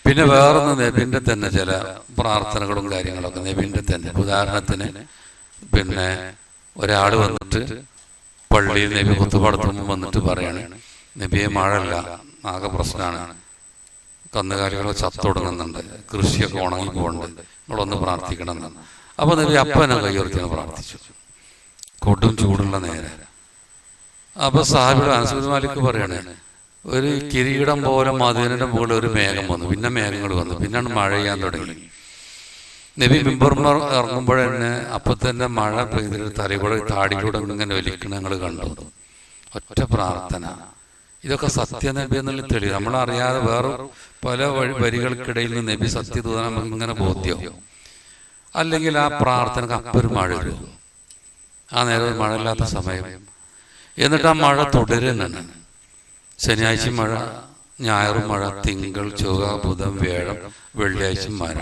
പിന്നെ വേറൊന്ന് നബിൻ്റെ തന്നെ ചില പ്രാർത്ഥനകളും കാര്യങ്ങളൊക്കെ നബിൻ്റെ തന്നെ. ഉദാഹരണത്തിന് പിന്നെ ഒരാൾ വന്നിട്ട് പള്ളിയിൽ നബി ഖുത്ബ വന്നിട്ട് പറയാണ്, നബിയെ മഴയല്ല, ആകെ പ്രശ്നമാണ്, കന്നുകാലികളെ ചത്തൊടുങ്ങുന്നുണ്ട്, കൃഷിയൊക്കെ ഉണങ്ങി പോകുന്നുണ്ട്, നിങ്ങളൊന്ന് പ്രാർത്ഥിക്കണം എന്നാണ്. അപ്പോൾ നബി അപ്പനെ കൈയുയർത്തി പ്രാർത്ഥിച്ചു, കൊടും ചൂടുള്ള നേരെ. അപ്പോൾ സാഹിബ് അനസ് മാലിക് പറയാണ്, ഒരു കിരീടം പോലെ മദീനയുടെ മുകളിൽ ഒരു മേഘം വന്നു, പിന്നെ മേഘങ്ങൾ വന്നു, പിന്നെയാണ് മഴ ചെയ്യാൻ തുടങ്ങി. നബി മിമ്പർമർ ഇറങ്ങുമ്പോഴന്നെ അപ്പം തന്നെ മഴ പെയ്തിട്ട് തലകൂടെ താടിയിലൂടെ ഇങ്ങനെ വലിക്കണം ഞങ്ങൾ കണ്ടു. ഒറ്റ പ്രാർത്ഥന. ഇതൊക്കെ സത്യനബി എന്നുള്ള തെളിവ്. നമ്മളറിയാതെ വേറെ പല വരികൾക്കിടയിൽ നിന്ന് നബി സത്യദൂതൻ നമുക്ക് ഇങ്ങനെ ബോധ്യവും. അല്ലെങ്കിൽ ആ പ്രാർത്ഥനക്ക് അപ്പൊരു മഴ വരും, ആ നേരം മഴയില്ലാത്ത സമയം. എന്നിട്ട് ആ മഴ തുടരുന്നുണ്ട്. ശനിയാഴ്ച മഴ, ഞായറും മഴ, തിങ്കൾ, ചൊവ്വ, ബുധൻ, വ്യാഴം, വെള്ളിയാഴ്ച മഴ.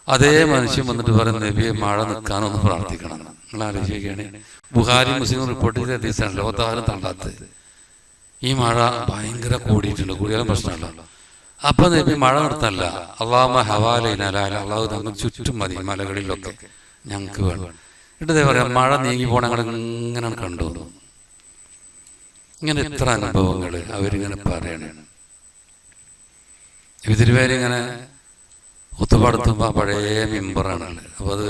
അതേ മനുഷ്യൻ വന്നിട്ട് പറയും, നബിയെ മഴ നിൽക്കാനൊന്ന് പ്രാർത്ഥിക്കണം. നിങ്ങൾ ആലോചിക്കുകയാണ്, ബുഖാരി മുസ്ലിം റിപ്പോർട്ട് ചെയ്ത ഹദീസാണ്, ലോകത്താരും തള്ളാത്തത്. ഈ മഴ ഭയങ്കര കൂടിയിട്ടുണ്ട്, കൂടിയാലും പ്രശ്നമല്ല. അപ്പൊ നബി മഴ നിർത്തല്ല, അള്ളാഹുമ്മ ഹവാലൈനാല, അള്ളാഹു തങ്ങൾ ചുറ്റും മതി മലകളിലൊക്കെ ഞങ്ങൾക്ക് വേണം. എന്നിട്ട് പറയാം, മഴ നീങ്ങി പോണ ഞങ്ങൾ ഇങ്ങനെ കണ്ടു. ഇങ്ങനെ എത്ര അനുഭവങ്ങൾ അവരിങ്ങനെ പറയണ. തിരുവേരിങ്ങനെ ഒത്തുപാടത്തുമ്പോൾ പഴയ മിമ്പറാണ്. അപ്പോൾ അത്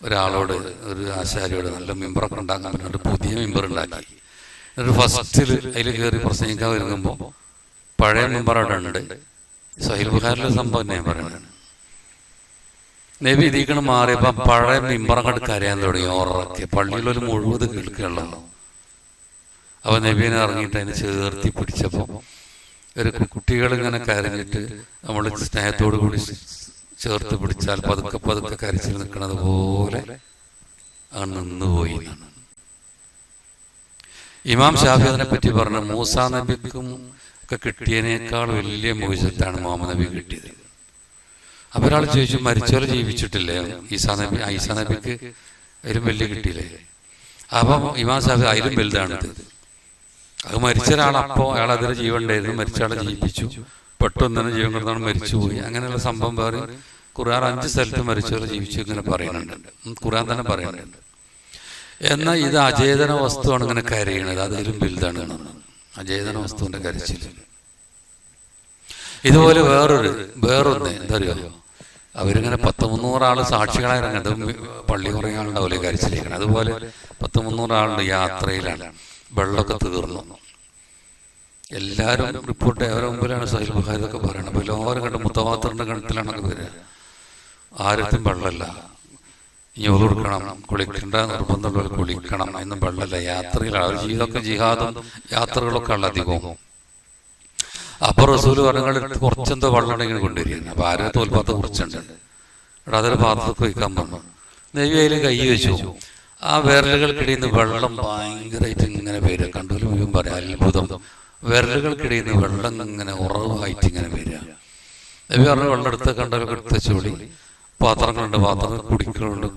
ഒരാളോട്, ഒരു ആശാരിയോട് നല്ല മിമ്പറൊക്കെ ഉണ്ടാക്കാൻ പറഞ്ഞിട്ട് പുതിയ മിമ്പർ ഉണ്ടാക്കി. എന്നിട്ട് ഫസ്റ്റിൽ അതിൽ കയറി പ്രസംഗിക്കാൻ ഒരുങ്ങുമ്പോൾ പഴയ മിമ്പർ അവിടെ ഉണ്ട്. സഹീൽ ബുഖാരിലെ സംഭവം ഞാൻ പറയുന്നത്. നബി ഇതിക്കണം മാറിയപ്പോൾ പഴയ മിമ്പറങ്ങോട്ട് കരയാൻ തുടങ്ങി, ഉറക്കി. പള്ളിയിലൊരു മുഴുവത് കേൾക്കുകയുള്ളൂ. അപ്പോൾ നബീനെ ഇറങ്ങിയിട്ട് അതിനെ ചേർത്തി പിടിച്ചപ്പോൾ ഒരു കുട്ടികളിങ്ങനെ കരഞ്ഞിട്ട് നമ്മൾ സ്നേഹത്തോടു കൂടി ചേർത്ത് പിടിച്ചാൽ പതുക്കെ പതുക്കെ കരച്ചിൽ നിൽക്കുന്നത് പോലെ അങ്ങ് നിന്നുപോയി. ഇമാം ഷാഫി അതിനെ പറ്റി പറഞ്ഞു, മൂസാ നബിക്കും ഒക്കെ കിട്ടിയതിനേക്കാൾ വലിയ മോചത്താണ് മുഹമ്മദ് നബി കിട്ടിയത്. അപ്പോൾ ഒരാൾ ചോദിച്ചു, മരിച്ചവരെ ജീവിച്ചിട്ടില്ലേ ഈസാ നബിക്ക് അതിലും വലിയ കിട്ടിയില്ലേ? അപ്പം ഇമാം ഷാഫി അതിലും വലുതാണിത്. അത് മരിച്ച ഒരാളപ്പോൾ അയാൾ അതിൽ ജീവൻ ഉണ്ടായിരുന്നു, മരിച്ച ആളെ ജീവിപ്പിച്ചു, പെട്ടെന്ന് തന്നെ ജീവൻ കിടന്നാണ് മരിച്ചുപോയി. അങ്ങനെയുള്ള സംഭവം വേറെ ഖുർആൻ 5 സ്ഥലത്ത് മരിച്ചവരെ ജീവിച്ചു ഇങ്ങനെ പറയുന്നുണ്ട്, ഖുർആൻ തന്നെ പറയുന്നുണ്ട്. എന്നാൽ ഇത് അചേതന വസ്തുവാണ് ഇങ്ങനെ കരയണത്, അതിലും വലുതാണ് അചേതന വസ്തുവിന്റെ കരച്ചിൽ. ഇതുപോലെ വേറൊന്ന് എന്താ അറിയോ, അവരിങ്ങനെ 100-300 ആള് സാക്ഷികളായിരുന്നു. പള്ളി കുറേ ആളുണ്ടാവില്ലേ കരച്ചിലേക്കാണ്. അതുപോലെ 100-300 ആളുടെ യാത്രയിലാണ്, വെള്ളമൊക്കെ തീർന്നു. എല്ലാവരും റിപ്പോർട്ട് അവരുടെ മുമ്പിലാണ് സഹീൽ ബുഖാരി ഇതൊക്കെ പറയണത്. അപ്പോൾ എല്ലാവരും കണ്ട് മുത്തവാത്തിറിന്റെ ഗണത്തിലാണൊക്കെ വരിക. ആരത്തും വെള്ളമല്ല, ഇനി കൊടുക്കണം, കുളിക്കേണ്ട നിർബന്ധമുള്ളവർ കുളിക്കണം എന്നും വെള്ളമല്ല. യാത്രയിലാണ് ജീവിതമൊക്കെ ജിഹാദും യാത്രകളൊക്കെ ഉള്ള അധികവും. അപ്പൊ റസൂല് പറഞ്ഞ കുറച്ചെന്തോ വെള്ളം ഉണ്ടെങ്കിൽ കൊണ്ടുവരികയാണ്. അപ്പൊ ആരും തോൽപ്പാത്ത കുറച്ചുണ്ട്, ഇവിടെ അതൊരു പാത്രത്തിൽ വയ്ക്കാൻ പറഞ്ഞു. നബി അതിൽ കൈ വെച്ചു. ആ വിരലുകൾക്കിടയിൽ നിന്ന് വെള്ളം ഭയങ്കരമായിട്ട് ഇങ്ങനെ വരിക. കണ്ടൂര് മുഴുവൻ പറയാം, അത്ഭുതം. വിരലുകൾക്കിടയിൽ നിന്ന് വെള്ളം ഇങ്ങനെ ഉറവായിട്ട് ഇങ്ങനെ വരിക. നബി പറഞ്ഞ വെള്ളം എടുത്ത് കണ്ടവർക്ക് എടുത്തുവെച്ചോളി, പാത്രങ്ങളുണ്ട് പാത്രങ്ങൾ കുടിക്കുന്നുണ്ട്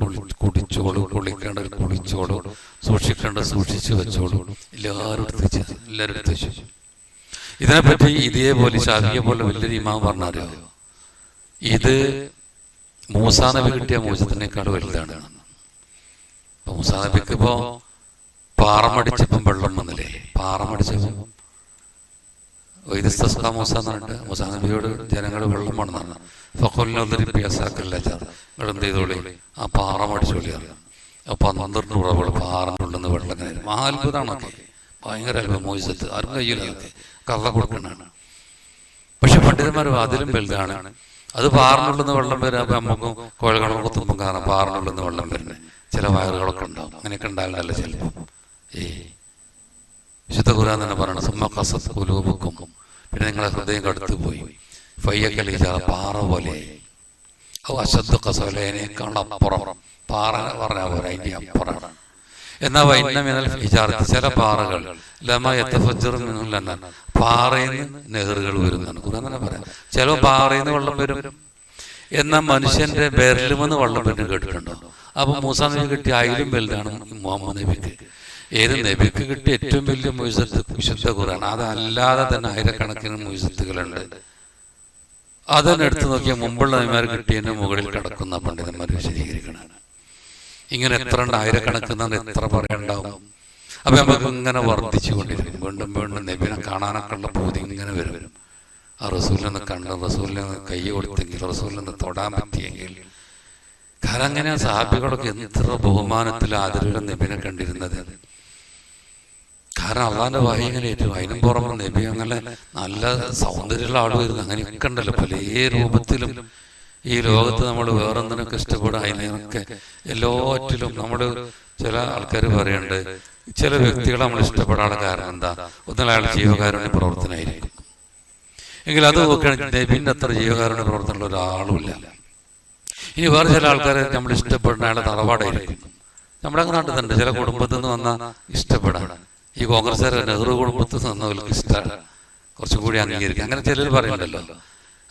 കുടിച്ചോളൂ, കുളിക്കേണ്ടവർ കുളിച്ചോളൂ, സൂക്ഷിക്കേണ്ടത് സൂക്ഷിച്ചു വെച്ചോളൂ. എല്ലാവരും എടുത്ത് വെച്ചു. ഇതിനെപ്പറ്റി ഇതേപോലെ ഷാഫിയെ പോലെ വലിയൊരു ഇമാം പറഞ്ഞാലോ, ഇത് മൂസാ നബി കിട്ടിയ മോചത്തിനേക്കാൾ വലുതാണ്. ഇപ്പൊ മൂസാ നബിക്ക് ഇപ്പോ പാറമടിച്ചപ്പം വെള്ളം വന്നില്ലേ, പാറമടിച്ചപ്പം വൈദ്യസ്തസ്കാ മൂസ എന്നിട്ട് മൂസാ നബിയോട് ജനങ്ങൾ വെള്ളം വേണമെന്നാണ്. ഫഖുലിനൊന്നൊരു പ്യാസാക്കല്ല, നിങ്ങൾ എന്ത് ചെയ്തോളി, ആ പാറ മടിച്ചോളി അറിയാം. അപ്പൊ 12 ഉറവുകൾ പാറൻ്റെ ഉള്ളിൽ നിന്ന് വെള്ളം ഇങ്ങനെ വരും. അത്ഭുതമാണൊക്കെ, ഭയങ്കര അത്ഭുതം. മോചിതത്ത് ആരും കയ്യിലൊക്കെ കള്ള കൊടുക്കണാണ്. പക്ഷെ പണ്ഡിതന്മാർ അതിലും വലുതാണ്. അത് പാറിനുള്ളിൽ നിന്ന് വെള്ളം വരാം. അപ്പൊ നമുക്കും കോഴകളൊക്കെ തുമ്പം കാണാം, പാറിനുള്ളിൽ നിന്ന് വെള്ളം വരുന്നത്. ചില വയറുകളൊക്കെ ഉണ്ടാവും, അങ്ങനെയൊക്കെ ഉണ്ടാകുന്നതല്ല ചിലപ്പോൾ. വിശുദ്ധ ഖുർആൻ തന്നെ പറയണം, സുമ്മ ഖസത് ഖുലൂബുക്കും, പിന്നെ നിങ്ങളെ ഹൃദയം കടുത്തു പോയി, ഫയ്യക്കലിജാറ പാറ പോലെ, അശദ്ദ ഖസവലേനേക്കാൾ അപ്പുറം പാറ പറഞ്ഞാൽ പോലെ അതിൻ്റെ അപ്പുറമാണ്. എന്നാൽ വൈന്ന മിനൽ ഹിജാറത്ത്, ചില പാറകൾ ലമ യതഫജ്ജറു മിൻഹു ലനാർ, പാറയിൽ നിന്ന് നെഹറുകൾ വരുന്നതാണ് ഖുർആൻ തന്നെ പറയാം. ചില പാറയിൽ നിന്ന് വെള്ളം വരും. എന്നാൽ മനുഷ്യന്റെ ബെരലുമെന്ന് വെള്ളം വരും കേട്ടിട്ടുണ്ടോ? അപ്പൊ മൂസാ നബി കിട്ടിയ അതിലും വലുതാണ് മുഹമ്മദ് നബിക്ക്. ഏത് നബിക്ക് കിട്ടിയ ഏറ്റവും വലിയ മുഅ്ജിസത്ത് വിശുദ്ധ ഖുർആൻ. അതല്ലാതെ തന്നെ ആയിരക്കണക്കിന് മുഅ്ജിസത്തുകളുണ്ട്. അതിനെ എടുത്തു നോക്കിയാൽ മുമ്പുള്ള നബിമാർ കിട്ടിയതിന് മുകളിൽ കിടക്കുന്ന പണ്ഡിതന്മാർ വിശദീകരിക്കണം. ഇങ്ങനെ എത്ര ഉണ്ട്, ആയിരക്കണക്കിന് എത്ര പറയണ്ടാവും. അപ്പൊ നമുക്ക് ഇങ്ങനെ വർദ്ധിച്ചു കൊണ്ടിരിക്കും. വീണ്ടും വീണ്ടും നബിനെ കാണാനൊക്കെ ഉള്ള പൂതി ഇങ്ങനെ വരും. ആ റസൂലിനെ കണ്ട്, റസൂലിനെ കൈ കൊടുത്തെങ്കിൽ, റസൂലിനെ തൊടാൻ പറ്റിയെങ്കിൽ. കാരണം അങ്ങനെ സഹാബികളൊക്കെ എത്ര ബഹുമാനത്തിൽ ആദരവിലും നബിനെ കണ്ടിരുന്നത്. കാരണം അള്ളാന്റെ വായി ഇങ്ങനെ ഏറ്റവും അതിനും പുറമെ നബി അങ്ങനെ നല്ല സൗന്ദര്യമുള്ള ആൾ വരുന്നു. അങ്ങനെയൊക്കെ ഉണ്ടല്ലോ പല രൂപത്തിലും. ഈ ലോകത്ത് നമ്മൾ വേറെന്തിനൊക്കെ ഇഷ്ടപ്പെടുക, അതിനൊക്കെ എല്ലാറ്റിലും നമ്മൾ ചില ആൾക്കാർ പറയുന്നുണ്ട്, ചില വ്യക്തികളെ നമ്മൾ ഇഷ്ടപ്പെടാനുള്ള കാരണം എന്താ? ഒന്നും അയാൾ ജീവകാരുണ്യ പ്രവർത്തനമായിരിക്കും. എങ്കിൽ അത് നോക്കുകയാണെങ്കിൽ നബിന്റെ അത്ര ജീവകാരുണ്യ പ്രവർത്തനമുള്ള ഒരാളുമില്ല. ഇനി വേറെ ചില ആൾക്കാരെ നമ്മൾ ഇഷ്ടപ്പെടുന്ന അയാളെ തറവാടായിരിക്കും. നമ്മുടെ നാട്ടിൽ തന്നെ ചില കുടുംബത്തിൽ നിന്ന് വന്നാൽ ഇഷ്ടപ്പെടാൻ, ഈ കോൺഗ്രസ്സുകാരെ നെഹ്റു കുടുംബത്തിൽ നിന്ന് വന്നവർക്ക് ഇഷ്ടമാണ്, കുറച്ചും കൂടി അംഗീകരിക്കും. അങ്ങനെ ചിലർ പറയുന്നുണ്ടല്ലോ.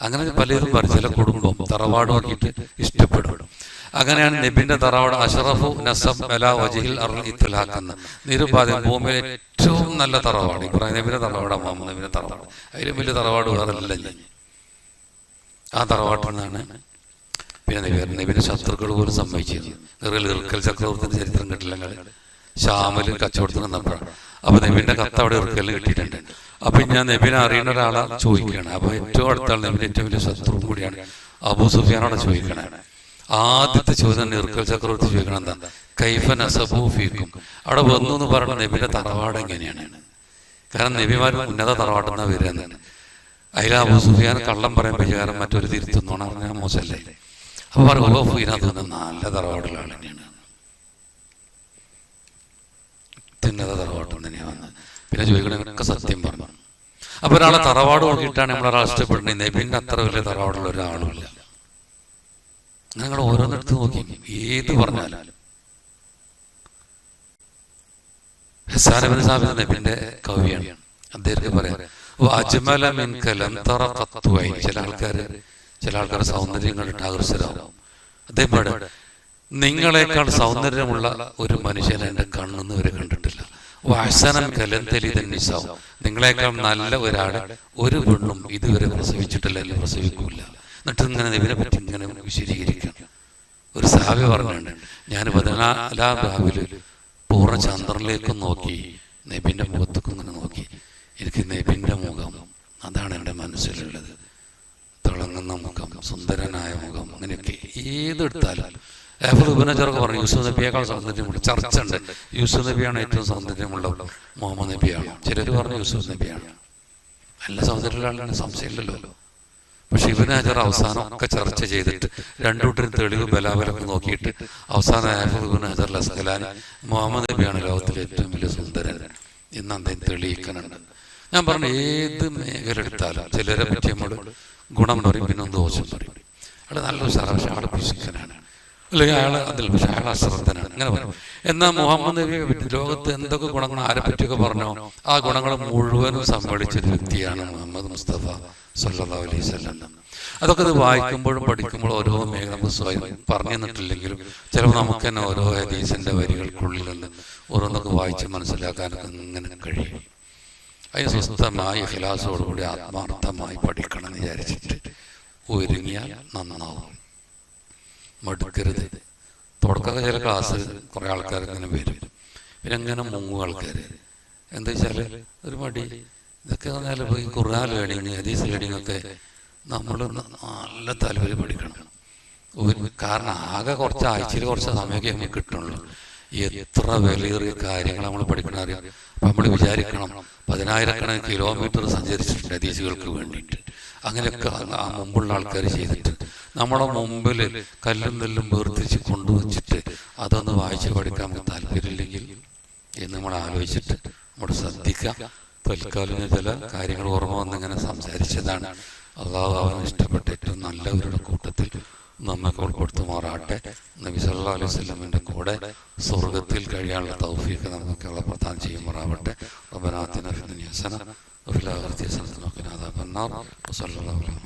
അങ്ങനെ പലരും പറയും ചില കുടുംബം തറവാട് നോക്കിയിട്ട് ഇഷ്ടപ്പെടും. അങ്ങനെയാണ് നബിന്റെ തറവാട് അഷറഫു നസബ് അലാ വജ്ഹിൽ അർളി ഇത്ലാഖ് എന്ന നിരുപാധികം ഭൂമിയിലെ ഏറ്റവും നല്ല തറവാട് ഇബ്രാഹിം നബിയുടെ തറവാട്, മുഹമ്മദ് നബിയുടെ തറവാട്. അതിലും വലിയ തറവാട് വേറെ ഇല്ല. ആ തറവാട്ടിൽ നിന്നാണ് പിന്നെ നബിന്റെ ശത്രുക്കൾ പോലും സമ്മതിച്ചിരുന്നു. ഇർക്കൽ ചക്രവർത്തിന്റെ ചരിത്രം കിട്ടില്ല, ഷാമിൽ കച്ചവടത്തിന് നിന്നപ്പോഴാണ്. അപ്പൊ നബിന്റെ കത്ത് അവിടെ ഇർക്കലിന് കിട്ടിയിട്ടുണ്ട്. അപ്പൊ ഞാൻ നബിനെ അറിയുന്ന ഒരാളെ ചോദിക്കുകയാണ്. അപ്പൊ ഏറ്റവും അടുത്ത ആൾ നബിന്റെ ഏറ്റവും വലിയ ശത്രു കൂടിയാണ്, അബൂ സുഫിയാനോടെ ചോദിക്കണേ. ആദ്യത്തെ ചോദ്യം ഇർക്കൽ ചക്രവർത്തി ചോദിക്കണം, എന്താ കൈഫ നസബു ഫീക്കും, അവിടെ വന്നു എന്ന് പറയുന്ന നബിന്റെ തറവാട് എങ്ങനെയാണ്? കാരണം നബിമാർ ഉന്നത തറവാട്ടെന്നാ വരുന്നത്. അതിൽ അബൂ സുഫിയാൻ കള്ളം പറയാൻ പരിഹാരം മറ്റൊരു തിരുത്തുന്നോണം പറഞ്ഞാൽ മോശമല്ലേ? അപ്പൊ പറയും ഇതിനകത്ത് നല്ല തറവാടുള്ള ആൾ തന്നെയാണ്, ഉന്നത തറവാട്ടം തന്നെയാണ് വന്നത്. പിന്നെ ചോദിക്കണൊക്കെ സത്യം പറഞ്ഞു. അപ്പൊ ഒരാളെ തറവാട് നോക്കിയിട്ടാണ് നമ്മളൊരാൾ ഇഷ്ടപ്പെടുന്നത്. നബിന്റെ അത്ര വലിയ തറവാടുള്ള ഒരാളുമില്ല. നിങ്ങൾ ഓരോന്നെടുത്ത് നോക്കി ഏത് പറഞ്ഞാലും. ഹസ്സാൻ ഇബ്നു സാബിത് നബിന്റെ കവിയാണ്. അദ്ദേഹത്തിന് പറയാം, ചില ആൾക്കാർ സൗന്ദര്യം കണ്ടിട്ട് ആകർഷകരാകും. അദ്ദേഹം പറയാം, നിങ്ങളെക്കാൾ സൗന്ദര്യമുള്ള ഒരു മനുഷ്യനെ എന്റെ കണ്ണെന്ന് വരെ കണ്ടിട്ടില്ല. വാസനം കലന്തലിതൻ നിസാവും, നിങ്ങളെക്കാൾ നല്ല ഒരാളെ ഒരു പെണ്ണും ഇതുവരെ പ്രസവിച്ചിട്ടില്ല, അല്ലെങ്കിൽ പ്രസവിക്കൂല. എന്നിട്ട് ഇങ്ങനെ നബിനെ പറ്റി ഇങ്ങനെ വിശദീകരിക്കണം. ഒരു സഹാബി പറഞ്ഞുണ്ട്, ഞാൻ 14 രാവിലെ പൂർണ്ണ ചന്ദ്രനിലേക്കും നോക്കി, നബിന്റെ മുഖത്തേക്കും ഇങ്ങനെ നോക്കി. എനിക്ക് നബിന്റെ മുഖം അതാണ് എൻ്റെ മനസ്സിലുള്ളത്. തിളങ്ങുന്ന മുഖം, സുന്ദരനായ മുഖം, അങ്ങനെയൊക്കെ ഏതെടുത്താലും. ചെറുക്കെ പറഞ്ഞു യൂസുഫ് നബിയേക്കാൾ സൗന്ദര്യമുള്ള ചർച്ച ഉണ്ട്. യൂസുഫ് നബിയാണ് ഏറ്റവും സൗന്ദര്യമുള്ള, മുഹമ്മദ് നബിയാണ്. ചിലർ പറഞ്ഞു യൂസുഫ് നബിയാണ്. നല്ല സൗന്ദര്യമുള്ള ആളാണ്, സംശയമില്ലല്ലോ. പക്ഷെ ഇബ്നു ഹജർ അവസാനം ഒക്കെ ചർച്ച ചെയ്തിട്ട് രണ്ടുകൂട്ടരും തെളിവ് ബലാബലൊക്കെ നോക്കിയിട്ട് അവസാനം ഹാഫിദ് ഇബ്നു ഹജർ അസ്ഖലാനി മുഹമ്മദ് നബിയാണ് ലോകത്തിലെ ഏറ്റവും വലിയ സുന്ദരൻ എന്ന് അദ്ദേഹം തെളിയിക്കുന്നുണ്ട്. ഞാൻ പറഞ്ഞു ഏത് മേഖല എടുത്താലും ചിലരെ പറ്റി നമ്മൾ ഗുണം പറയും, പിന്നെ ഒന്ന് ദോഷം പറയും. അയാൾ നല്ലൊരു സാറാണ്, പക്ഷെ അയാൾ പിശുക്കനാണ്, അല്ലെങ്കിൽ അയാൾ അതിൽ പക്ഷെ അയാൾ അശ്രദ്ധനാണ്, അങ്ങനെ പറയും. എന്നാൽ മുഹമ്മദ് നബിയെ പറ്റി ലോകത്ത് എന്തൊക്കെ ഗുണങ്ങൾ ആരെ പറ്റിയൊക്കെ പറഞ്ഞോ ആ ഗുണങ്ങൾ മുഴുവനും സമ്മേളിച്ചൊരു വ്യക്തിയാണ് മുഹമ്മദ് മുസ്തഫ സല്ലല്ലാഹു അലൈഹി വസല്ലം. അതൊക്കെ ഇത് വായിക്കുമ്പോഴും പഠിക്കുമ്പോഴും ഓരോ മേഖല നമുക്ക് സ്വയം പറഞ്ഞു തന്നിട്ടില്ലെങ്കിലും ചിലപ്പോൾ നമുക്ക് തന്നെ ഓരോ ഹദീസിന്റെ വരികൾക്കുള്ളിൽ നിന്ന് ഓരോന്നൊക്കെ വായിച്ച് മനസ്സിലാക്കാനൊക്കെ ഇങ്ങനെ കഴിയും. അതിന് സ്വസ്ഥമായി ഇഖ്ലാസോടുകൂടി ആത്മാർത്ഥമായി പഠിക്കണം എന്ന് വിചാരിച്ചിട്ട് ഒരുങ്ങിയാൽ നന്നാവും. മടുക്കരുത്. തുടക്കമൊക്കെ ചില ക്ലാസ് കുറേ ആൾക്കാർ ഇങ്ങനെ വരും, പിന്നെ ഇങ്ങനെ മുങ്ങും ആൾക്കാർ. എന്താ വെച്ചാൽ ഒരു മടി. ഇതൊക്കെ പറഞ്ഞാൽ ഈ ഖുർആൻ ലേണിങ് ഹദീസ് ലേണിങ് ഒക്കെ നമ്മൾ നല്ല താല്പര്യം പഠിക്കണം. കാരണം ആകെ കുറച്ച് ആഴ്ചയിൽ കുറച്ച് സമയമൊക്കെ നമുക്ക് കിട്ടണുള്ളൂ. എത്ര വിലയേറിയ കാര്യങ്ങൾ നമ്മൾ പഠിക്കണം അറിയാം. അപ്പം നമ്മൾ വിചാരിക്കണം 10,000 കിലോമീറ്റർ സഞ്ചരിച്ചിട്ടുണ്ട് ഹദീസുകൾക്ക് വേണ്ടിയിട്ട്. അങ്ങനെയൊക്കെ ആ മുമ്പുള്ള ആൾക്കാർ ചെയ്തിട്ട് നമ്മുടെ മുമ്പിൽ കല്ലും നെല്ലും വേർതിരിച്ച് കൊണ്ടുവച്ചിട്ട് അതൊന്ന് വായിച്ച് പഠിക്കാൻ നമുക്ക് താല്പര്യമില്ലെങ്കിൽ എന്ന് നമ്മൾ ആലോചിച്ചിട്ട് നമ്മൾ ശ്രദ്ധിക്കാം. തൽക്കാലം ചില കാര്യങ്ങൾ ഓർമ്മ വന്നിങ്ങനെ സംസാരിച്ചതാണ്. അള്ളാഹു അവന് ഇഷ്ടപ്പെട്ട ഏറ്റവും നല്ലവരുടെ കൂട്ടത്തിൽ നമ്മൾക്ക് ഉൾപ്പെടുത്തുമാറാട്ടെ. നബി സല്ലല്ലാഹു അലൈഹി വസല്ലമിന്റെ കൂടെ സ്വർഗത്തിൽ കഴിയാനുള്ള തൗഫീഖ് നമുക്കുള്ള പ്രദാനം ചെയ്യുമാറാവട്ടെ. റബ്ബനാ ആതിനാ ഫിദ്ദുനിയ ഹസന വഫിൽ ആഖിറതി ഹസനത വഖിനാ അദാബന്നാർ. വസല്ലല്ലാഹു അലൈഹി